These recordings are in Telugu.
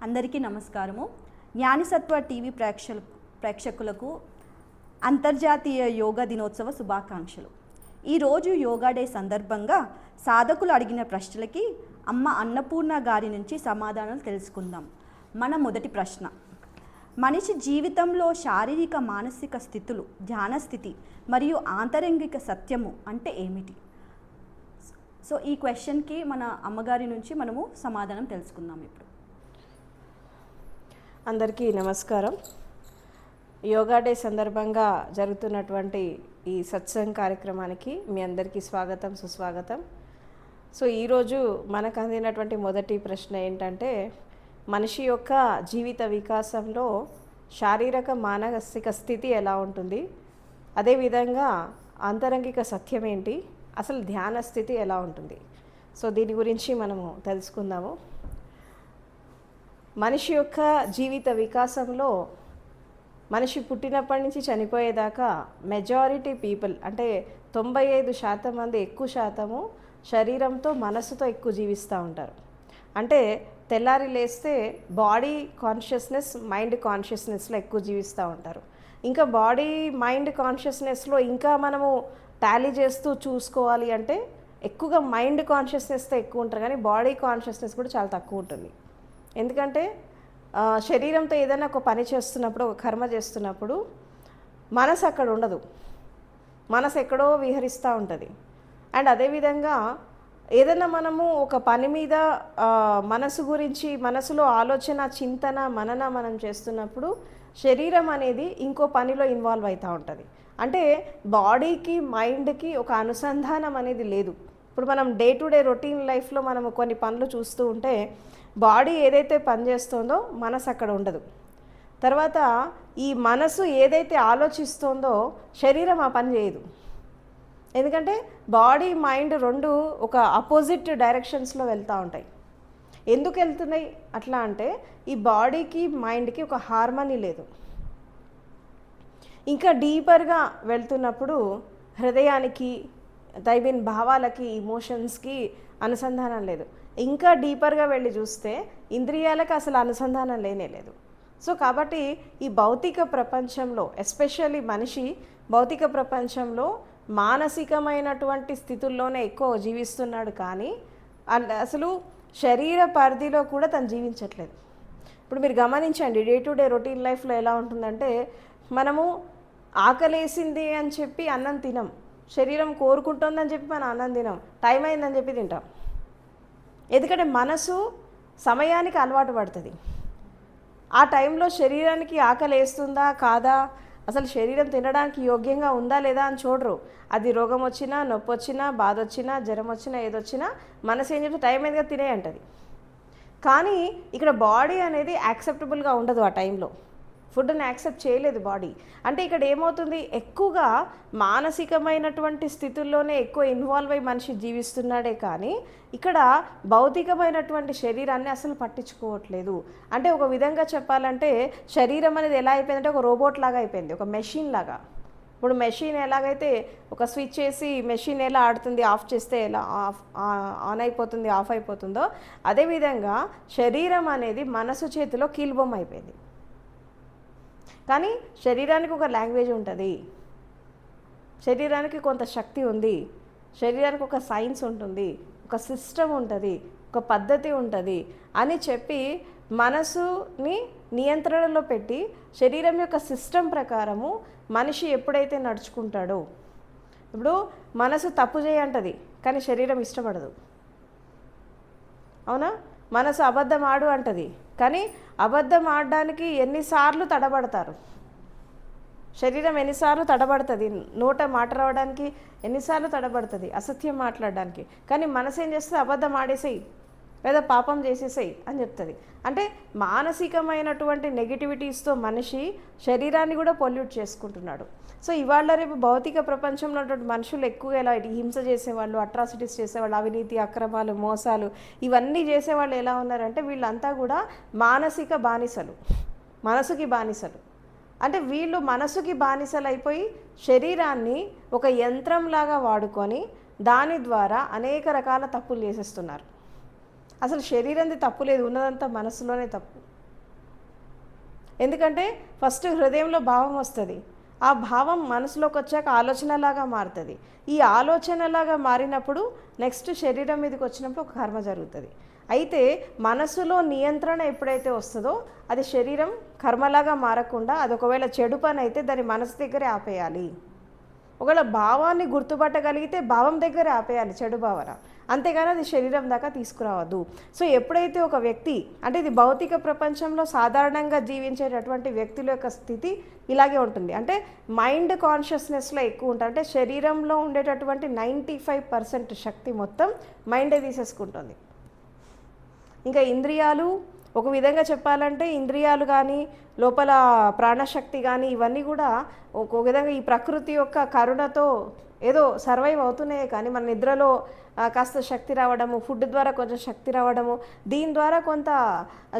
అందరికీ నమస్కారము. జ్ఞానిసత్వ టీవీ ప్రేక్షకులకు అంతర్జాతీయ యోగా దినోత్సవ శుభాకాంక్షలు. ఈరోజు యోగా డే సందర్భంగా సాధకులు అడిగిన ప్రశ్నలకి అమ్మ అన్నపూర్ణ గారి నుంచి సమాధానాలు తెలుసుకుందాం. మన మొదటి ప్రశ్న: మనిషి జీవితంలో శారీరక మానసిక స్థితులు, ధ్యాన స్థితి మరియు ఆంతరంగిక సత్యము అంటే ఏమిటి? సో ఈ క్వశ్చన్కి మన అమ్మగారి నుంచి మనము సమాధానం తెలుసుకుందాం ఇప్పుడు. అందరికీ నమస్కారం. యోగా డే సందర్భంగా జరుగుతున్నటువంటి ఈ సత్సంగ్ కార్యక్రమానికి మీ అందరికీ స్వాగతం, సుస్వాగతం. సో ఈరోజు మనకు అందినటువంటి మొదటి ప్రశ్న ఏంటంటే, మనిషి యొక్క జీవిత వికాసంలో శారీరక మానసిక స్థితి ఎలా ఉంటుంది, అదేవిధంగా ఆంతరంగిక సత్యం ఏంటి, అసలు ధ్యాన స్థితి ఎలా ఉంటుంది? సో దీని గురించి మనము తెలుసుకుందాము. మనిషి యొక్క జీవిత వికాసంలో మనిషి పుట్టినప్పటి నుంచి చనిపోయేదాకా మెజారిటీ పీపుల్ అంటే 95% మంది ఎక్కువ శాతము శరీరంతో మనసుతో ఎక్కువ జీవిస్తూ ఉంటారు. అంటే తెల్లారి లేస్తే బాడీ కాన్షియస్నెస్, మైండ్ కాన్షియస్నెస్లో ఎక్కువ జీవిస్తూ ఉంటారు. ఇంకా బాడీ మైండ్ కాన్షియస్నెస్లో ఇంకా మనము టాలీ చేస్తూ చూసుకోవాలి అంటే ఎక్కువగా మైండ్ కాన్షియస్నెస్తో ఎక్కువ ఉంటారు, కానీ బాడీ కాన్షియస్నెస్ కూడా చాలా తక్కువ ఉంటుంది. ఎందుకంటే శరీరంతో ఏదైనా ఒక పని చేస్తున్నప్పుడు, ఒక కర్మ చేస్తున్నప్పుడు మనసు అక్కడ ఉండదు, మనసు ఎక్కడో విహరిస్తూ ఉంటుంది. అండ్ అదేవిధంగా ఏదైనా మనము ఒక పని మీద మనసు గురించి, మనసులో ఆలోచన, చింతన, మనన మనం చేస్తున్నప్పుడు శరీరం అనేది ఇంకో పనిలో ఇన్వాల్వ్ అవుతూ ఉంటుంది. అంటే బాడీకి మైండ్కి ఒక అనుసంధానం అనేది లేదు. ఇప్పుడు మనం డే టు డే రొటీన్ లైఫ్లో మనము కొన్ని పనులు చూస్తూ ఉంటే బాడీ ఏదైతే పని చేస్తుందో మనసు అక్కడ ఉండదు. తర్వాత ఈ మనసు ఏదైతే ఆలోచిస్తుందో శరీరం ఆ పని చేయదు. ఎందుకంటే బాడీ మైండ్ రెండు ఒక అపోజిట్ డైరెక్షన్స్లో వెళ్తూ ఉంటాయి. ఎందుకు వెళ్తున్నాయి అట్లా అంటే ఈ బాడీకి మైండ్కి ఒక హార్మనీ లేదు. ఇంకా డీపర్గా వెళ్తున్నప్పుడు హృదయానికి, దైవిన్ భావాలకి, ఇమోషన్స్కి అనుసంధానం లేదు. ఇంకా డీపర్గా వెళ్ళి చూస్తే ఇంద్రియాలకు అసలు అనుసంధానం లేనే లేదు. సో కాబట్టి ఈ భౌతిక ప్రపంచంలో, ఎస్పెషల్లీ మనిషి భౌతిక ప్రపంచంలో మానసికమైనటువంటి స్థితుల్లోనే ఎక్కువ జీవిస్తున్నాడు, కానీ అసలు శరీర పరిధిలో కూడా తను జీవించట్లేదు. ఇప్పుడు మీరు గమనించండి, డే టు డే రొటీన్ లైఫ్లో ఎలా ఉంటుందంటే, మనము ఆకలేసింది అని చెప్పి అన్నం తినం, శరీరం కోరుకుంటుందని చెప్పి మనం అన్నం తినం, టైం అయిందని చెప్పి తింటాం. ఎందుకంటే మనసు సమయానికి అలవాటు పడుతుంది. ఆ టైంలో శరీరానికి ఆకలి వేస్తుందా కాదా, అసలు శరీరం తినడానికి యోగ్యంగా ఉందా లేదా అని చూడరు. అది రోగం వచ్చినా, నొప్పి వచ్చినా, బాధ వచ్చినా, జ్వరం వచ్చినా, ఏదొచ్చినా మనసు ఏం చెప్తే టైం అయిందిగా తినే అంటది. కానీ ఇక్కడ బాడీ అనేది యాక్సెప్టబుల్గా ఉండదు. ఆ టైంలో ఫుడ్ని యాక్సెప్ట్ చేయలేదు బాడీ. అంటే ఇక్కడ ఏమవుతుంది, ఎక్కువగా మానసికమైనటువంటి స్థితుల్లోనే ఎక్కువ ఇన్వాల్వ్ అయ్యి మనిషి జీవిస్తున్నాడే, కానీ ఇక్కడ భౌతికమైనటువంటి శరీరాన్ని అసలు పట్టించుకోవట్లేదు. అంటే ఒక విధంగా చెప్పాలంటే శరీరం అనేది ఎలా అయిపోయిందంటే ఒక రోబోట్ లాగా అయిపోయింది, ఒక మెషిన్ లాగా. ఇప్పుడు మెషిన్ ఎలాగైతే ఒక స్విచ్ వేసి మెషిన్ ఎలా ఆడుతుంది, ఆఫ్ చేస్తే ఎలా ఆన్ అయిపోతుంది, ఆఫ్ అయిపోతుందో, అదేవిధంగా శరీరం అనేది మనసు చేతిలో కీలుబొమ్మ అయిపోయింది. కానీ శరీరానికి ఒక లాంగ్వేజ్ ఉంటుంది, శరీరానికి కొంత శక్తి ఉంది, శరీరానికి ఒక సైన్స్ ఉంటుంది, ఒక సిస్టమ్ ఉంటుంది, ఒక పద్ధతి ఉంటుంది అని చెప్పి మనసుని నియంత్రణలో పెట్టి శరీరం యొక్క సిస్టమ్ ప్రకారము మనిషి ఎప్పుడైతే నడుచుకుంటాడో, ఇప్పుడు మనసు తప్పు చేయంటది కానీ శరీరం ఇష్టపడదు, అవునా? మనసు అబద్ధం ఆడు అంటది, కానీ అబద్ధం ఆడడానికి ఎన్నిసార్లు తడబడతారు, శరీరం ఎన్నిసార్లు తడబడుతుంది, నోట మాట రావడానికి ఎన్నిసార్లు తడబడుతుంది, అసత్యం మాట్లాడడానికి. కానీ మనసు ఏం చేస్తుంది, అబద్ధం ఆడేసేయి లేదా పాపం చేసేసేయి అని చెప్తుంది. అంటే మానసికమైనటువంటి నెగిటివిటీస్తో మనిషి శరీరాన్ని కూడా పొల్యూట్ చేసుకుంటున్నాడు. సో ఇవాళ రేపు భౌతిక ప్రపంచంలో ఉన్నటువంటి మనుషులు ఎక్కువగా ఎలా హింస చేసేవాళ్ళు, అట్రాసిటీస్ చేసేవాళ్ళు, అవినీతి, అక్రమాలు, మోసాలు ఇవన్నీ చేసేవాళ్ళు ఎలా ఉన్నారంటే వీళ్ళంతా కూడా మానసిక బానిసలు, మనసుకి బానిసలు. అంటే వీళ్ళు మనసుకి బానిసలు అయిపోయి శరీరాన్ని ఒక యంత్రంలాగా వాడుకొని దాని ద్వారా అనేక రకాల తప్పులు చేసేస్తున్నారు. అసలు శరీరంది తప్పు లేదు, ఉన్నదంతా మనసులోనే తప్పు. ఎందుకంటే ఫస్ట్ హృదయంలో భావం వస్తుంది, ఆ భావం మనసులోకి వచ్చాక ఆలోచనలాగా మారుతుంది. ఈ ఆలోచనలాగా మారినప్పుడు నెక్స్ట్ శరీరం మీదకి వచ్చినప్పుడు ఒక కర్మ జరుగుతుంది. అయితే మనసులో నియంత్రణ ఎప్పుడైతే వస్తుందో అది శరీరం కర్మలాగా మారకుండా, అది ఒకవేళ చెడు పని అయితే దాన్ని మనసు దగ్గరే ఆపేయాలి. ఒకవేళ భావాన్ని గుర్తుపట్టగలిగితే భావం దగ్గరే ఆపేయాలి చెడు భావన, అంతేగాని అది శరీరం దాకా తీసుకురావద్దు. సో ఎప్పుడైతే ఒక వ్యక్తి, అంటే ఇది భౌతిక ప్రపంచంలో సాధారణంగా జీవించేటటువంటి వ్యక్తుల యొక్క స్థితి ఇలాగే ఉంటుంది. అంటే మైండ్ కాన్షియస్నెస్లో ఎక్కువ ఉంటుంది. అంటే శరీరంలో ఉండేటటువంటి 95% శక్తి మొత్తం మైండే తీసేసుకుంటుంది. ఇంకా ఇంద్రియాలు, ఒక విధంగా చెప్పాలంటే ఇంద్రియాలు కానీ లోపల ప్రాణశక్తి కానీ ఇవన్నీ కూడా ఒక విధంగా ఈ ప్రకృతి యొక్క కరుణతో ఏదో సర్వైవ్ అవుతున్నాయి. కానీ మన నిద్రలో కాస్త శక్తి రావడము, ఫుడ్ ద్వారా కొంచెం శక్తి రావడము, దీని ద్వారా కొంత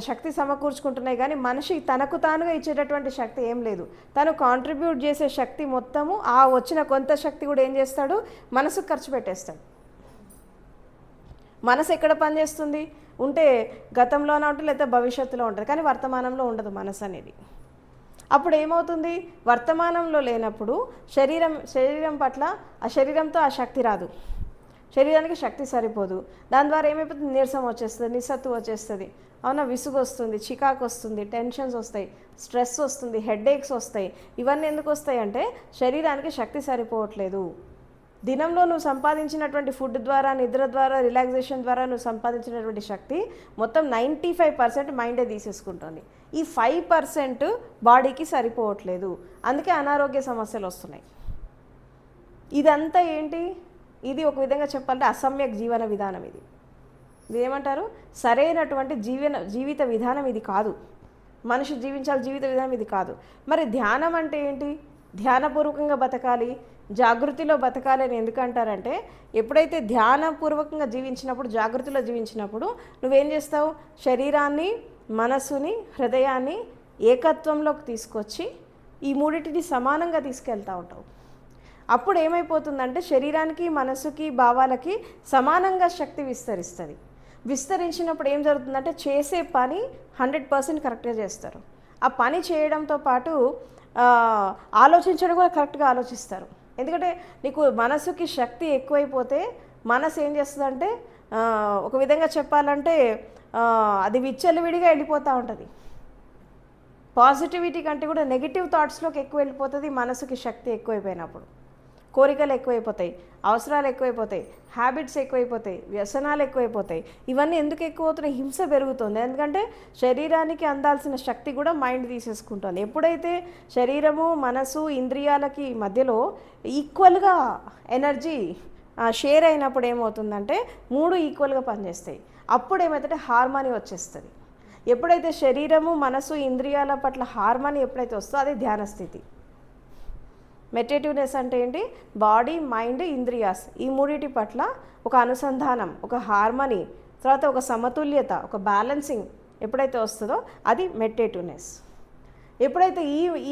శక్తి సమకూర్చుకుంటున్నాయి. కానీ మనిషి తనకు తానుగా ఇచ్చేటటువంటి శక్తి ఏం లేదు. తను కాంట్రిబ్యూట్ చేసే శక్తి మొత్తము ఆ వచ్చిన కొంత శక్తి కూడా ఏం చేస్తాడు, మనసుకు ఖర్చు పెట్టేస్తాడు. మనసు ఎక్కడ పనిచేస్తుంది ఉంటే గతంలోనే ఉంటుంది, లేదా భవిష్యత్తులో ఉంటుంది, కానీ వర్తమానంలో ఉండదు మనసు అనేది. అప్పుడు ఏమవుతుంది, వర్తమానంలో లేనప్పుడు శరీరం పట్ల ఆ శరీరంతో ఆ శక్తి రాదు, శరీరానికి శక్తి సరిపోదు. దాని ద్వారా ఏమైపోతుంది, నీరసం వచ్చేస్తుంది, నిస్సత్తు వచ్చేస్తుంది, అవునా, విసుగు వస్తుంది, చికాకు వస్తుంది, టెన్షన్స్ వస్తాయి, స్ట్రెస్ వస్తుంది, హెడేక్స్ వస్తాయి. ఇవన్నీ ఎందుకు వస్తాయి అంటే శరీరానికి శక్తి సరిపోవట్లేదు. దినంలో నువ్వు సంపాదించినటువంటి ఫుడ్ ద్వారా, నిద్ర ద్వారా, రిలాక్సేషన్ ద్వారా నువ్వు సంపాదించినటువంటి శక్తి మొత్తం 95% మైండే తీసేసుకుంటుంది. ఈ 5% బాడీకి సరిపోవట్లేదు, అందుకే అనారోగ్య సమస్యలు వస్తున్నాయి. ఇదంతా ఏంటి, ఇది ఒక విధంగా చెప్పాలంటే అసమ్యక్ జీవన విధానం. ఇది ఏమంటారు, సరైనటువంటి జీవిత విధానం ఇది కాదు. మనిషి జీవించాలి జీవిత విధానం ఇది కాదు. మరి ధ్యానం అంటే ఏంటి, ధ్యానపూర్వకంగా బతకాలి, జాగృతిలో బతకాలి అని ఎందుకంటారంటే, ఎప్పుడైతే ధ్యానపూర్వకంగా జీవించినప్పుడు, జాగృతిలో జీవించినప్పుడు నువ్వేం చేస్తావు, శరీరాన్ని, మనసుని, హృదయాన్ని ఏకత్వంలోకి తీసుకొచ్చి ఈ మూడింటిని సమానంగా తీసుకెళ్తూ ఉంటావు. అప్పుడు ఏమైపోతుందంటే శరీరానికి, మనసుకి, భావాలకి సమానంగా శక్తి విస్తరిస్తుంది. విస్తరించినప్పుడు ఏం జరుగుతుందంటే చేసే పని 100% కరెక్ట్గా చేస్తారు. ఆ పని చేయడంతో పాటు ఆలోచించడం కూడా కరెక్ట్గా ఆలోచిస్తారు. ఎందుకంటే నీకు మనసుకి శక్తి ఎక్కువైపోతే మనసు ఏం చేస్తుందంటే ఒక విధంగా చెప్పాలంటే అది విచ్చలవిడిగా వెళ్ళిపోతూ ఉంటుంది. పాజిటివిటీ కంటే కూడా నెగిటివ్ థాట్స్లోకి ఎక్కువ వెళ్ళిపోతుంది. మనసుకి శక్తి ఎక్కువైపోయినప్పుడు కోరికలు ఎక్కువైపోతాయి, అవసరాలు ఎక్కువైపోతాయి, హ్యాబిట్స్ ఎక్కువైపోతాయి, వ్యసనాలు ఎక్కువైపోతాయి. ఇవన్నీ ఎందుకు ఎక్కువ అవుతున్నాయి, హింస పెరుగుతుంది. ఎందుకంటే శరీరానికి అందాల్సిన శక్తి కూడా మైండ్ తీసేసుకుంటుంది. ఎప్పుడైతే శరీరము, మనసు, ఇంద్రియాలకి మధ్యలో ఈక్వల్గా ఎనర్జీ షేర్ అయినప్పుడు ఏమవుతుందంటే 3 ఈక్వల్గా పనిచేస్తాయి. అప్పుడు ఏమవుతుందంటే హార్మోనీ వచ్చేస్తుంది. ఎప్పుడైతే శరీరము, మనసు, ఇంద్రియాల పట్ల హార్మోనీ ఎప్పుడైతే వస్తుందో అది ధ్యాన స్థితి. మెడిటేటివ్నెస్ అంటే ఏంటి, బాడీ, మైండ్, ఇంద్రియాస్ ఈ మూడింటి పట్ల ఒక అనుసంధానం, ఒక హార్మనీ, తర్వాత ఒక సమతుల్యత, ఒక బ్యాలెన్సింగ్ ఎప్పుడైతే వస్తుందో అది మెడిటేటివ్నెస్. ఎప్పుడైతే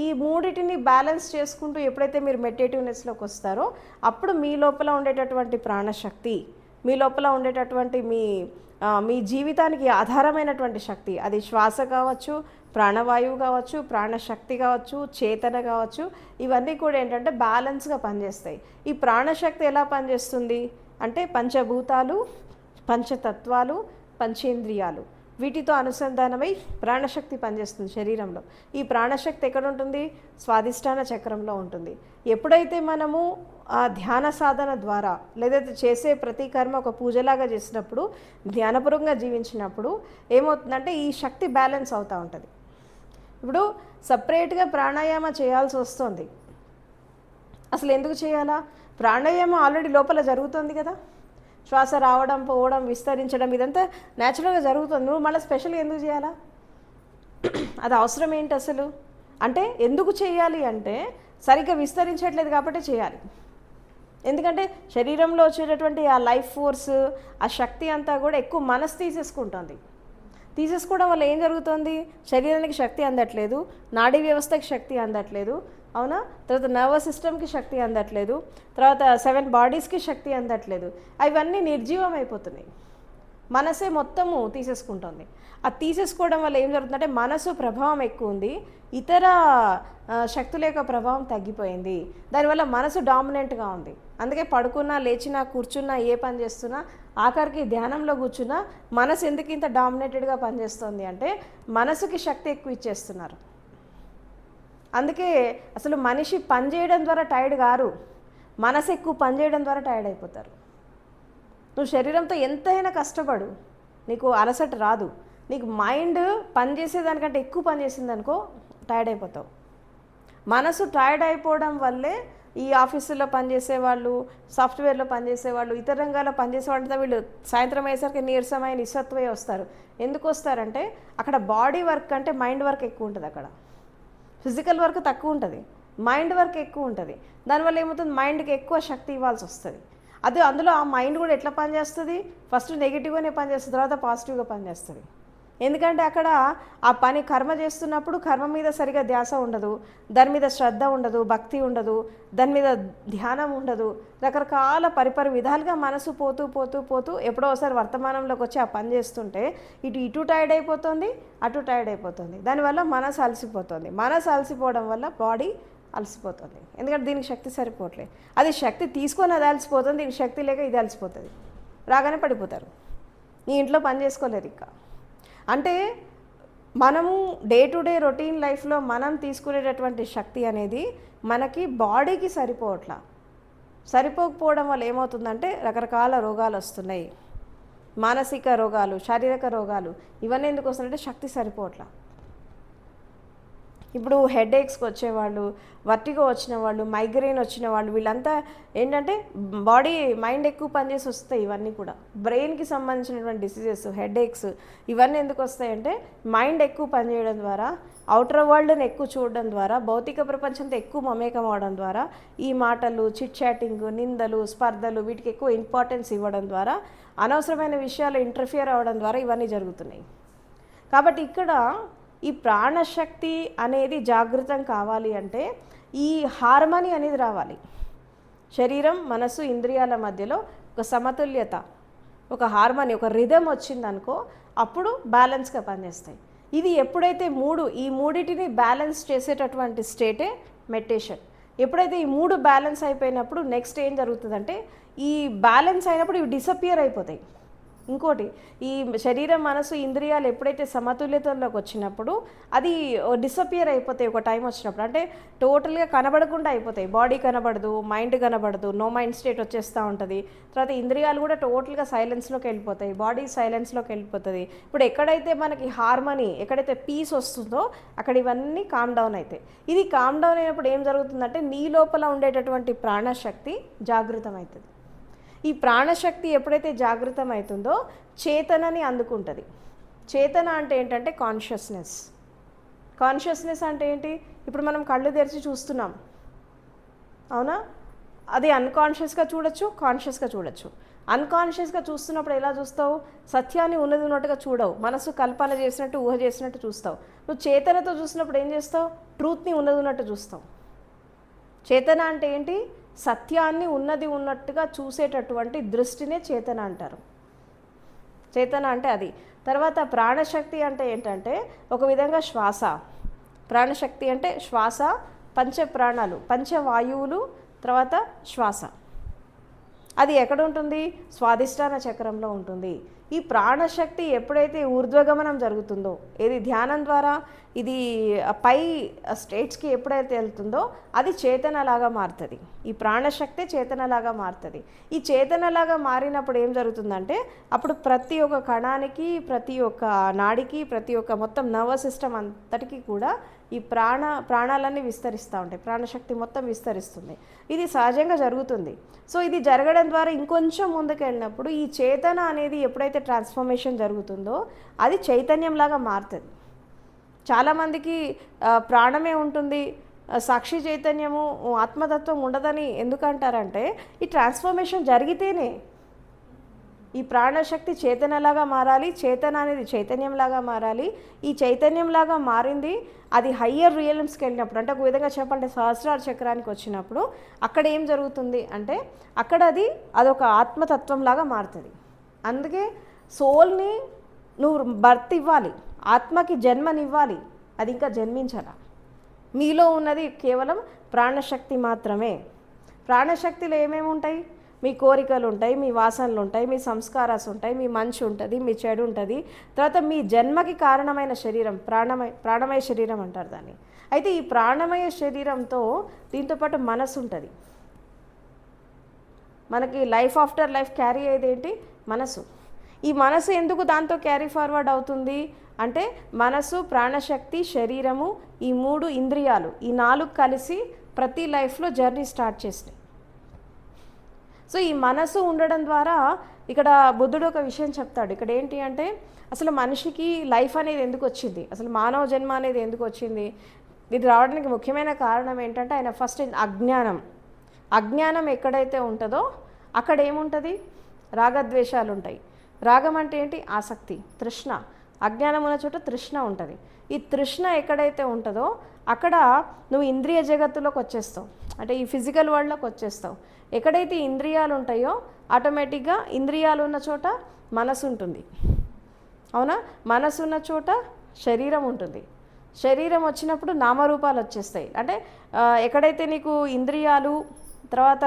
ఈ మూడింటిని బ్యాలెన్స్ చేసుకుంటూ ఎప్పుడైతే మీరు మెడిటేటివ్నెస్లోకి వస్తారో అప్పుడు మీ లోపల ఉండేటటువంటి ప్రాణశక్తి, మీ లోపల ఉండేటటువంటి మీ జీవితానికి ఆధారమైనటువంటి శక్తి, అది శ్వాస కావచ్చు, ప్రాణవాయువు కావచ్చు, ప్రాణశక్తి కావచ్చు, చేతన కావచ్చు, ఇవన్నీ కూడా ఏంటంటే బ్యాలెన్స్గా పనిచేస్తాయి. ఈ ప్రాణశక్తి ఎలా పనిచేస్తుంది అంటే పంచభూతాలు, పంచతత్వాలు, పంచేంద్రియాలు వీటితో అనుసంధానమై ప్రాణశక్తి పనిచేస్తుంది శరీరంలో. ఈ ప్రాణశక్తి ఎక్కడ ఉంటుంది, స్వాధిష్టాన చక్రంలో ఉంటుంది. ఎప్పుడైతే మనము ఆ ధ్యాన సాధన ద్వారా లేదా చేసే ప్రతి కర్మ ఒక పూజలాగా చేసినప్పుడు, ధ్యానపూర్వకంగా జీవించినప్పుడు ఏమవుతుందంటే ఈ శక్తి బ్యాలెన్స్ అవుతూ ఉంటుంది. ఇప్పుడు సపరేట్గా ప్రాణాయామ చేయాల్సి వస్తుంది. అసలు ఎందుకు చేయాలా, ప్రాణాయామం ఆల్రెడీ లోపల జరుగుతుంది కదా, శ్వాస రావడం, పోవడం, విస్తరించడం ఇదంతా న్యాచురల్గా జరుగుతుంది. నువ్వు మళ్ళీ స్పెషల్గా ఎందుకు చేయాలా, అది అవసరం ఏంటి అసలు అంటే, ఎందుకు చేయాలి అంటే సరిగ్గా విస్తరించట్లేదు కాబట్టి చేయాలి. ఎందుకంటే శరీరంలో వచ్చేటటువంటి ఆ లైఫ్ ఫోర్స్, ఆ శక్తి అంతా కూడా ఎక్కువ మనసు తీసేసుకుంటుంది. తీసేసుకోవడం వల్ల ఏం జరుగుతుంది, శరీరానికి శక్తి అందట్లేదు, నాడీ వ్యవస్థకి శక్తి అందట్లేదు, అవునా, తర్వాత నర్వస్ సిస్టమ్కి శక్తి అందట్లేదు, తర్వాత 7 బాడీస్కి శక్తి అందట్లేదు, అవన్నీ నిర్జీవం అయిపోతున్నాయి. మనసే మొత్తము తీసేసుకుంటుంది. అది తీసేసుకోవడం వల్ల ఏం జరుగుతుందంటే మనసు ప్రభావం ఎక్కువ ఉంది, ఇతర శక్తుల యొక్క ప్రభావం తగ్గిపోయింది. దానివల్ల మనసు డామినెంట్గా ఉంది. అందుకే పడుకున్నా, లేచినా, కూర్చున్నా, ఏ పని చేస్తున్నా, ఆఖరికి ధ్యానంలో కూర్చున్నా మనసు ఎందుకు ఇంత డామినేటెడ్గా పనిచేస్తుంది అంటే మనసుకి శక్తి ఎక్కువ ఇచ్చేస్తున్నారు. అందుకే అసలు మనిషి పని చేయడం ద్వారా టైర్డ్ గారు, మనసు ఎక్కువ పని చేయడం ద్వారా టైర్డ్ అయిపోతారు. నువ్వు శరీరంతో ఎంతైనా కష్టపడు, నీకు అలసట రాదు. నీకు మైండ్ పనిచేసేదానికంటే ఎక్కువ పని చేసిందనుకో టైర్డ్ అయిపోతావు. మనసు టైర్డ్ అయిపోవడం వల్లే ఈ ఆఫీసుల్లో పనిచేసేవాళ్ళు, సాఫ్ట్వేర్లో పనిచేసేవాళ్ళు, ఇతర రంగాల్లో పనిచేసే వాళ్ళంతా వీళ్ళు సాయంత్రం అయ్యేసరికి నీరసమైన నిస్సత్వే వస్తారు. ఎందుకు వస్తారంటే అక్కడ బాడీ వర్క్ అంటే మైండ్ వర్క్ ఎక్కువ ఉంటుంది. అక్కడ ఫిజికల్ వర్క్ తక్కువ ఉంటుంది, మైండ్ వర్క్ ఎక్కువ ఉంటుంది. దానివల్ల ఏమవుతుంది, మైండ్కి ఎక్కువ శక్తి ఇవ్వాల్సి వస్తుంది. అదే అందులో ఆ మైండ్ కూడా ఎట్లా పనిచేస్తుంది, ఫస్ట్ నెగిటివ్గానే పనిచేస్తుంది, తర్వాత పాజిటివ్గా పనిచేస్తుంది. ఎందుకంటే అక్కడ ఆ పని కర్మ చేస్తున్నప్పుడు కర్మ మీద సరిగా ధ్యాస ఉండదు, దాని మీద శ్రద్ధ ఉండదు, భక్తి ఉండదు, దాని మీద ధ్యానం ఉండదు. రకరకాల పరిపరి విధాలుగా మనసు పోతూ పోతూ పోతూ ఎప్పుడో ఒకసారి వర్తమానంలోకి వచ్చి ఆ పని చేస్తుంటే ఇటు టైర్డ్ అయిపోతుంది, అటు టైర్డ్ అయిపోతుంది. దానివల్ల మనసు అలసిపోతుంది. మనసు అలసిపోవడం వల్ల బాడీ అలసిపోతుంది. ఎందుకంటే దీనికి శక్తి సరిపోవట్లేదు. అది శక్తి తీసుకొని అది అలసిపోతుంది, దీనికి శక్తి లేక ఇది అలసిపోతుంది. రాగానే పడిపోతారు, నీ ఇంట్లో పని చేసుకోలేరు. ఇంకా అంటే మనము డే టు డే రొటీన్ లైఫ్లో మనం తీసుకునేటటువంటి శక్తి అనేది మనకి బాడీకి సరిపోకపోవడం వల్ల ఏమవుతుందంటే రకరకాల రోగాలు వస్తున్నాయి. మానసిక రోగాలు, శారీరక రోగాలు, ఇవన్నీ ఎందుకు వస్తున్నాయంటే శక్తి సరిపోవట్లా. ఇప్పుడు హెడేక్స్కి వచ్చేవాళ్ళు, వర్టిగో వచ్చిన వాళ్ళు, మైగ్రేన్ వచ్చిన వాళ్ళు, వీళ్ళంతా ఏంటంటే బాడీ మైండ్ ఎక్కువ పనిచేసి వస్తాయి. ఇవన్నీ కూడా బ్రెయిన్కి సంబంధించినటువంటి డిసీజెస్, హెడేక్స్, ఇవన్నీ ఎందుకు వస్తాయంటే మైండ్ ఎక్కువ పనిచేయడం ద్వారా, అవుటర్ వరల్డ్ని ఎక్కువ చూడడం ద్వారా, భౌతిక ప్రపంచంతో ఎక్కువ మమేకం అవడం ద్వారా, ఈ మాటలు, చిట్ చాటింగ్, నిందలు, స్పర్ధలు, వీటికి ఎక్కువ ఇంపార్టెన్స్ ఇవ్వడం ద్వారా, అనవసరమైన విషయాలు ఇంటర్ఫియర్ అవ్వడం ద్వారా ఇవన్నీ జరుగుతున్నాయి. కాబట్టి ఇక్కడ ఈ ప్రాణశక్తి అనేది జాగృతం కావాలి అంటే ఈ హార్మనీ అనేది రావాలి. శరీరం, మనసు, ఇంద్రియాల మధ్యలో ఒక సమతుల్యత, ఒక హార్మనీ, ఒక రిథమ్ వచ్చిందనుకో అప్పుడు బ్యాలెన్స్గా పనిచేస్తాయి. ఇది ఎప్పుడైతే ఈ మూడిటిని బ్యాలెన్స్ చేసేటటువంటి స్టేటే మెడిటేషన్. ఎప్పుడైతే ఈ మూడు బ్యాలెన్స్ అయిపోయినప్పుడు నెక్స్ట్ ఏం జరుగుతుందంటే ఈ బ్యాలెన్స్ అయినప్పుడు ఇవి డిసపియర్ అయిపోతాయి. ఇంకోటి, ఈ శరీరం, మనసు, ఇంద్రియాలు ఎప్పుడైతే సమతుల్యతలోకి వచ్చినప్పుడు అది డిసపియర్ అయిపోతాయి. ఒక టైం వచ్చినప్పుడు అంటే టోటల్గా కనబడకుండా అయిపోతాయి. బాడీ కనబడదు, మైండ్ కనబడదు, నో మైండ్ స్టేట్ వచ్చేస్తూ ఉంటుంది. తర్వాత ఇంద్రియాలు కూడా టోటల్గా సైలెన్స్లోకి వెళ్ళిపోతాయి, బాడీ సైలెన్స్లోకి వెళ్ళిపోతుంది. ఇప్పుడు ఎక్కడైతే మనకి హార్మనీ, ఎక్కడైతే పీస్ వస్తుందో అక్కడ ఇవన్నీ కామ్ డౌన్ అవుతాయి. ఇది కామ్ డౌన్ అయినప్పుడు ఏం జరుగుతుందంటే నీ లోపల ఉండేటటువంటి ప్రాణశక్తి జాగృతం అవుతుంది. ఈ ప్రాణశక్తి ఎప్పుడైతే జాగృతం అవుతుందో చేతనని అందుకుంటుంది. చేతన అంటే ఏంటంటే కాన్షియస్నెస్ అంటే ఏంటి, ఇప్పుడు మనం కళ్ళు తెరిచి చూస్తున్నాం, అవునా? అది అన్కాన్షియస్గా చూడొచ్చు, కాన్షియస్గా చూడొచ్చు. అన్కాన్షియస్గా చూస్తున్నప్పుడు ఎలా చూస్తావు, సత్యాన్ని ఉన్నది ఉన్నట్టుగా చూడవు, మనసు కల్పన చేసినట్టు, ఊహ చేసినట్టు చూస్తావు. నువ్వు చేతనతో చూసినప్పుడు ఏం చేస్తావు, ట్రూత్ని ఉన్నది ఉన్నట్టు చూస్తావు. చేతన అంటే ఏంటి, సత్యాన్ని ఉన్నది ఉన్నట్టుగా చూసేటటువంటి దృష్టినే చేతన అంటారు. చేతన అంటే అది. తర్వాత ప్రాణశక్తి అంటే ఏంటంటే ఒక విధంగా శ్వాస. ప్రాణశక్తి అంటే శ్వాస, పంచప్రాణాలు, పంచవాయువులు, తర్వాత శ్వాస. అది ఎక్కడ ఉంటుంది, స్వాదిష్టాన చక్రంలో ఉంటుంది. ఈ ప్రాణశక్తి ఎప్పుడైతే ఊర్ధ్వగమనం జరుగుతుందో, ఏది ధ్యానం ద్వారా ఇది పై స్టేట్స్కి ఎప్పుడైతే వెళ్తుందో అది చేతనలాగా మారుతుంది. ఈ ప్రాణశక్తి చేతనలాగా మారుతుంది. ఈ చేతనలాగా మారినప్పుడు ఏం జరుగుతుందంటే అప్పుడు ప్రతి ఒక్క కణానికి, ప్రతి ఒక్క నాడికి, ప్రతి ఒక్క మొత్తం నర్వస్ సిస్టమ్ అంతటికీ కూడా ఈ ప్రాణాలన్నీ విస్తరిస్తూ ఉంటాయి. ప్రాణశక్తి మొత్తం విస్తరిస్తుంది. ఇది సహజంగా జరుగుతుంది. సో ఇది జరగడం ద్వారా ఇంకొంచెం ముందుకు వెళ్ళినప్పుడు ఈ చేతన అనేది ఎప్పుడైతే ట్రాన్స్ఫర్మేషన్ జరుగుతుందో అది చైతన్యంలాగా మారుతుంది. చాలామందికి ప్రాణమే ఉంటుంది, సాక్షి చైతన్యము, ఆత్మతత్వం ఉండదని ఎందుకంటారంటే ఈ ట్రాన్స్ఫర్మేషన్ జరిగితేనే ఈ ప్రాణశక్తి చేతనలాగా మారాలి, చేతన అనేది చైతన్యంలాగా మారాలి. ఈ చైతన్యంలాగా మారింది అది హయ్యర్ రియల్మ్స్కి వెళ్ళినప్పుడు, అంటే ఒక విధంగా చెప్పాలంటే సహస్రార చక్రానికి వచ్చినప్పుడు అక్కడ ఏం జరుగుతుంది అంటే అక్కడ అదొక ఆత్మతత్వంలాగా మారుతుంది. అందుకే సోల్ని నువ్వు బర్త్ ఇవ్వాలి, ఆత్మకి జన్మనివ్వాలి, అది ఇంకా జన్మించాల. మీలో ఉన్నది కేవలం ప్రాణశక్తి మాత్రమే. ప్రాణశక్తిలో ఏమేమి ఉంటాయి? మీ కోరికలు ఉంటాయి, మీ వాసనలు ఉంటాయి, మీ సంస్కారాలు ఉంటాయి, మీ మంచి ఉంటుంది, మీ చెడు ఉంటుంది. తర్వాత మీ జన్మకి కారణమైన శరీరం ప్రాణమయ శరీరం అంటారు దాన్ని. అయితే ఈ ప్రాణమయ శరీరంతో దీంతో పాటు మనసు ఉంటుంది. మనకి లైఫ్ ఆఫ్టర్ లైఫ్ క్యారీ అయ్యేది ఏంటి? మనసు. ఈ మనసు ఎందుకు దాంతో క్యారీ ఫార్వర్డ్ అవుతుంది అంటే, మనసు, ప్రాణశక్తి, శరీరము, ఈ 3 ఇంద్రియాలు, ఈ 4 కలిసి ప్రతి లైఫ్లో జర్నీ స్టార్ట్ చేసినాయి. సో ఈ మనసు ఉండడం ద్వారా ఇక్కడ బుద్ధుడు ఒక విషయం చెప్తాడు. ఇక్కడ ఏంటి అంటే, అసలు మనిషికి లైఫ్ అనేది ఎందుకు వచ్చింది, అసలు మానవ జన్మ అనేది ఎందుకు వచ్చింది, ఇది రావడానికి ముఖ్యమైన కారణం ఏంటంటే, ఆయన ఫస్ట్ అజ్ఞానం. అజ్ఞానం ఎక్కడైతే ఉంటుందో అక్కడ ఏముంటుంది? రాగద్వేషాలు ఉంటాయి. రాగం అంటే ఏంటి? ఆసక్తి, తృష్ణ. అజ్ఞానం ఉన్న చోట తృష్ణ ఉంటుంది. ఈ తృష్ణ ఎక్కడైతే ఉంటుందో అక్కడ నువ్వు ఇంద్రియ జగత్తులోకి వచ్చేస్తావు, అంటే ఈ ఫిజికల్ వరల్డ్లోకి వచ్చేస్తావు. ఎక్కడైతే ఇంద్రియాలు ఉంటాయో ఆటోమేటిక్గా ఇంద్రియాలు ఉన్న చోట మనసు ఉంటుంది, అవునా? మనసు ఉన్న చోట శరీరం ఉంటుంది. శరీరం వచ్చినప్పుడు నామరూపాలు వచ్చేస్తాయి. అంటే ఎక్కడైతే నీకు ఇంద్రియాలు, తర్వాత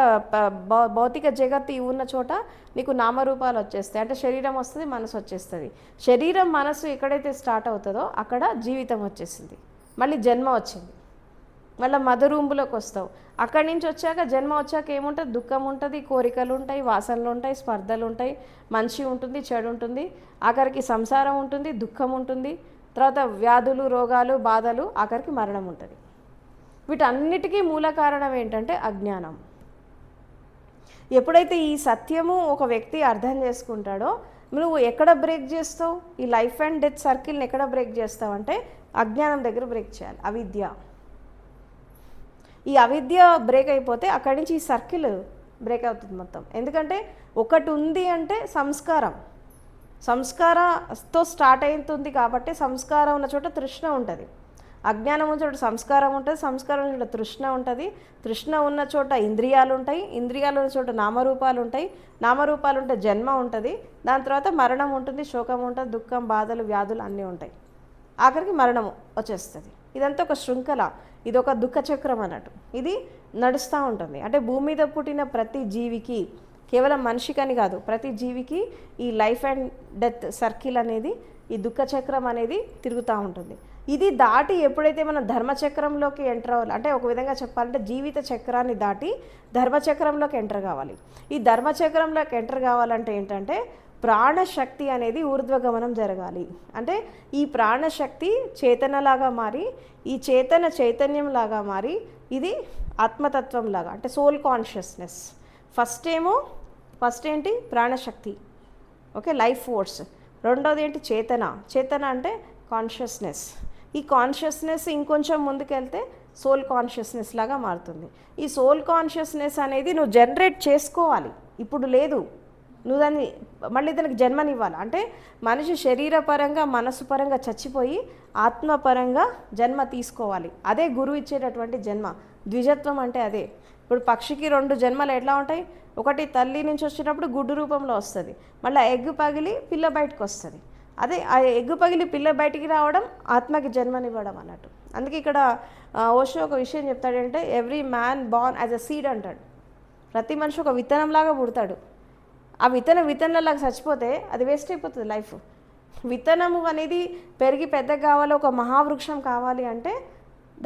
భౌతిక జగత్తు ఉన్న చోట నీకు నామరూపాలు వచ్చేస్తాయి. అంటే శరీరం వస్తుంది, మనసు వచ్చేస్తుంది. శరీరం మనసు ఎక్కడైతే స్టార్ట్ అవుతుందో అక్కడ జీవితం వచ్చేసింది, మళ్ళీ జన్మ వచ్చింది, మళ్ళీ మదరూంబులోకి వస్తావు. అక్కడి నుంచి వచ్చాక జన్మ వచ్చాక ఏముంటుంది? దుఃఖం ఉంటుంది, కోరికలు ఉంటాయి, వాసనలు ఉంటాయి, స్పర్ధలు ఉంటాయి, మంచి ఉంటుంది, చెడు ఉంటుంది, ఆఖరికి సంసారం ఉంటుంది, దుఃఖం ఉంటుంది, తర్వాత వ్యాధులు, రోగాలు, బాధలు, ఆఖరికి మరణం ఉంటుంది. వీటన్నిటికీ మూల కారణం ఏంటంటే అజ్ఞానం. ఎప్పుడైతే ఈ సత్యము ఒక వ్యక్తి అర్థం చేసుకుంటాడో, నువ్వు ఎక్కడ బ్రేక్ చేస్తావు? ఈ లైఫ్ అండ్ డెత్ సర్కిల్ని ఎక్కడ బ్రేక్ చేస్తావు అంటే అజ్ఞానం దగ్గర బ్రేక్ చేయాలి. అవిద్య. ఈ అవిద్య బ్రేక్ అయిపోతే అక్కడి నుంచి ఈ సర్కిల్ బ్రేక్ అవుతుంది మొత్తం. ఎందుకంటే ఒకటి ఉంది అంటే సంస్కారం, సంస్కారంతో స్టార్ట్ అవుతుంది కాబట్టి సంస్కారం ఉన్న చోట తృష్ణ ఉంటుంది. అజ్ఞానం ఉన్న చోట సంస్కారం ఉంటుంది, సంస్కారం ఉన్న చోట తృష్ణ ఉంటుంది, తృష్ణ ఉన్న చోట ఇంద్రియాలు ఉంటాయి, ఇంద్రియాలు ఉన్న చోట నామరూపాలు ఉంటాయి, నామరూపాలు ఉంటే జన్మ ఉంటుంది, దాని తర్వాత మరణం ఉంటుంది, శోకం ఉంటుంది, దుఃఖం, బాధలు, వ్యాధులు అన్నీ ఉంటాయి, ఆఖరికి మరణం వచ్చేస్తుంది. ఇదంతా ఒక శృంఖల, ఇది ఒక దుఃఖ చక్రం అన్నట్టు. ఇది నడుస్తూ ఉంటుంది. అంటే భూమి మీద పుట్టిన ప్రతి జీవికి, కేవలం మనిషికని కాదు, ప్రతి జీవికి ఈ లైఫ్ అండ్ డెత్ సర్కిల్ అనేది, ఈ దుఃఖ చక్రం అనేది తిరుగుతూ ఉంటుంది. ఇది దాటి ఎప్పుడైతే మనం ధర్మచక్రంలోకి ఎంటర్ అవ్వాలి, అంటే ఒక విధంగా చెప్పాలంటే జీవిత చక్రాన్ని దాటి ధర్మచక్రంలోకి ఎంటర్ కావాలి. ఈ ధర్మచక్రంలోకి ఎంటర్ కావాలంటే ఏంటంటే ప్రాణశక్తి అనేది ఊర్ధ్వగమనం జరగాలి. అంటే ఈ ప్రాణశక్తి చేతనలాగా మారి, ఈ చేతన చైతన్యంలాగా మారి, ఇది ఆత్మతత్వంలాగా, అంటే సోల్ కాన్షియస్నెస్. ఫస్ట్ ఏంటి? ప్రాణశక్తి, ఓకే, లైఫ్ ఫోర్స్. రెండోది ఏంటి? చేతన. చేతన అంటే కాన్షియస్నెస్. ఈ కాన్షియస్నెస్ ఇంకొంచెం ముందుకెళ్తే సోల్ కాన్షియస్నెస్ లాగా మారుతుంది. ఈ సోల్ కాన్షియస్నెస్ అనేది నువ్వు జనరేట్ చేసుకోవాలి, ఇప్పుడు లేదు, నువ్వు దాన్ని మళ్ళీ దానికి జన్మనివ్వాలి. అంటే మనిషి శరీరపరంగా, మనసు పరంగా చచ్చిపోయి ఆత్మపరంగా జన్మ తీసుకోవాలి. అదే గురువు ఇచ్చేటటువంటి జన్మ. ద్విజత్వం అంటే అదే. ఇప్పుడు పక్షికి 2 జన్మలు ఎట్లా ఉంటాయి? ఒకటి తల్లి నుంచి వచ్చినప్పుడు గుడ్డు రూపంలో వస్తుంది, మళ్ళీ ఎగ్ పగిలి పిల్ల బయటకు వస్తుంది. అదే ఆ ఎగ్ పగిలి పిల్ల బయటికి రావడం ఆత్మకి జన్మనివ్వడం అన్నట్టు. అందుకే ఇక్కడ ఓషో ఒక విషయం చెప్తాడంటే, every man born as a seed అంటాడు. ప్రతి మనిషి ఒక విత్తనంలాగా పుడతాడు. ఆ విత్తనంలాగా చచ్చిపోతే అది వేస్ట్ అయిపోతుంది లైఫ్. విత్తనము అనేది పెరిగి పెద్దగా కావాలి, ఒక మహావృక్షం కావాలి అంటే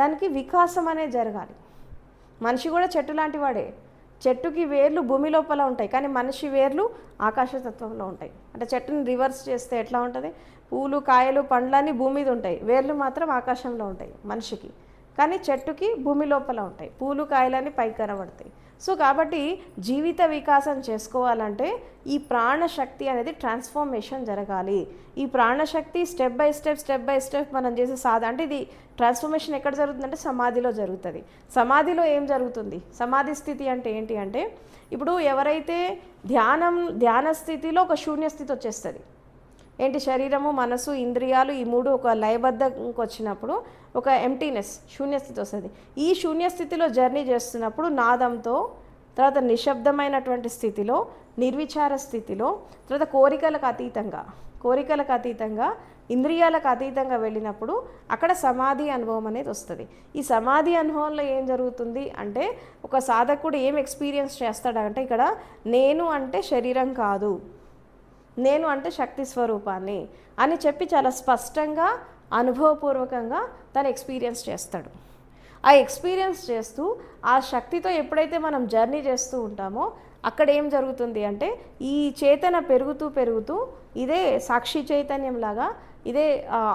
దానికి వికాసం అనేది జరగాలి. మనిషి కూడా చెట్టు లాంటి వాడే. చెట్టుకి వేర్లు భూమి లోపల ఉంటాయి, కానీ మనిషి వేర్లు ఆకాశతత్వంలో ఉంటాయి. అంటే చెట్టుని రివర్స్ చేస్తే ఎట్లా ఉంటుంది? పూలు, కాయలు, పండ్లన్నీ భూమి మీద ఉంటాయి, వేర్లు మాత్రం ఆకాశంలో ఉంటాయి మనిషికి. కానీ చెట్టుకి భూమి లోపల ఉంటాయి, పూలు, కాయలన్నీ పైకి కనబడతాయి. సో కాబట్టి జీవిత వికాసం చేసుకోవాలంటే ఈ ప్రాణశక్తి అనేది ట్రాన్స్ఫార్మేషన్ జరగాలి. ఈ ప్రాణశక్తి స్టెప్ బై స్టెప్ మనం చేసే అంటే ఇది ట్రాన్స్ఫర్మేషన్ ఎక్కడ జరుగుతుందంటే సమాధిలో జరుగుతుంది. సమాధిలో ఏం జరుగుతుంది? సమాధి స్థితి అంటే ఏంటి అంటే, ఇప్పుడు ఎవరైతే ధ్యాన స్థితిలో ఒక శూన్య స్థితి వచ్చేస్తుంది. ఏంటి? శరీరము, మనసు, ఇంద్రియాలు ఈ 3 ఒక లయబద్ధంకి వచ్చినప్పుడు ఒక ఎంటీనెస్, శూన్యస్థితి వస్తుంది. ఈ శూన్యస్థితిలో జర్నీ చేస్తున్నప్పుడు నాదంతో తర్వాత నిశ్శబ్దమైనటువంటి స్థితిలో, నిర్విచార స్థితిలో, తర్వాత కోరికలకు అతీతంగా ఇంద్రియాలకు అతీతంగా వెళ్ళినప్పుడు అక్కడ సమాధి అనుభవం అనేది వస్తుంది. ఈ సమాధి అనుభవంలో ఏం జరుగుతుంది అంటే ఒక సాధకుడు ఏం ఎక్స్పీరియన్స్ చేస్తాడంటే ఇక్కడ నేను అంటే శరీరం కాదు, నేను అంటే శక్తి స్వరూపాన్ని అని చెప్పి చాలా స్పష్టంగా అనుభవపూర్వకంగా తను ఎక్స్పీరియన్స్ చేస్తాడు. ఆ ఎక్స్పీరియన్స్ చేస్తూ ఆ శక్తితో ఎప్పుడైతే మనం జర్నీ చేస్తూ ఉంటామో అక్కడ ఏం జరుగుతుంది అంటే ఈ చేతన పెరుగుతూ ఇదే సాక్షి చైతన్యంలాగా, ఇదే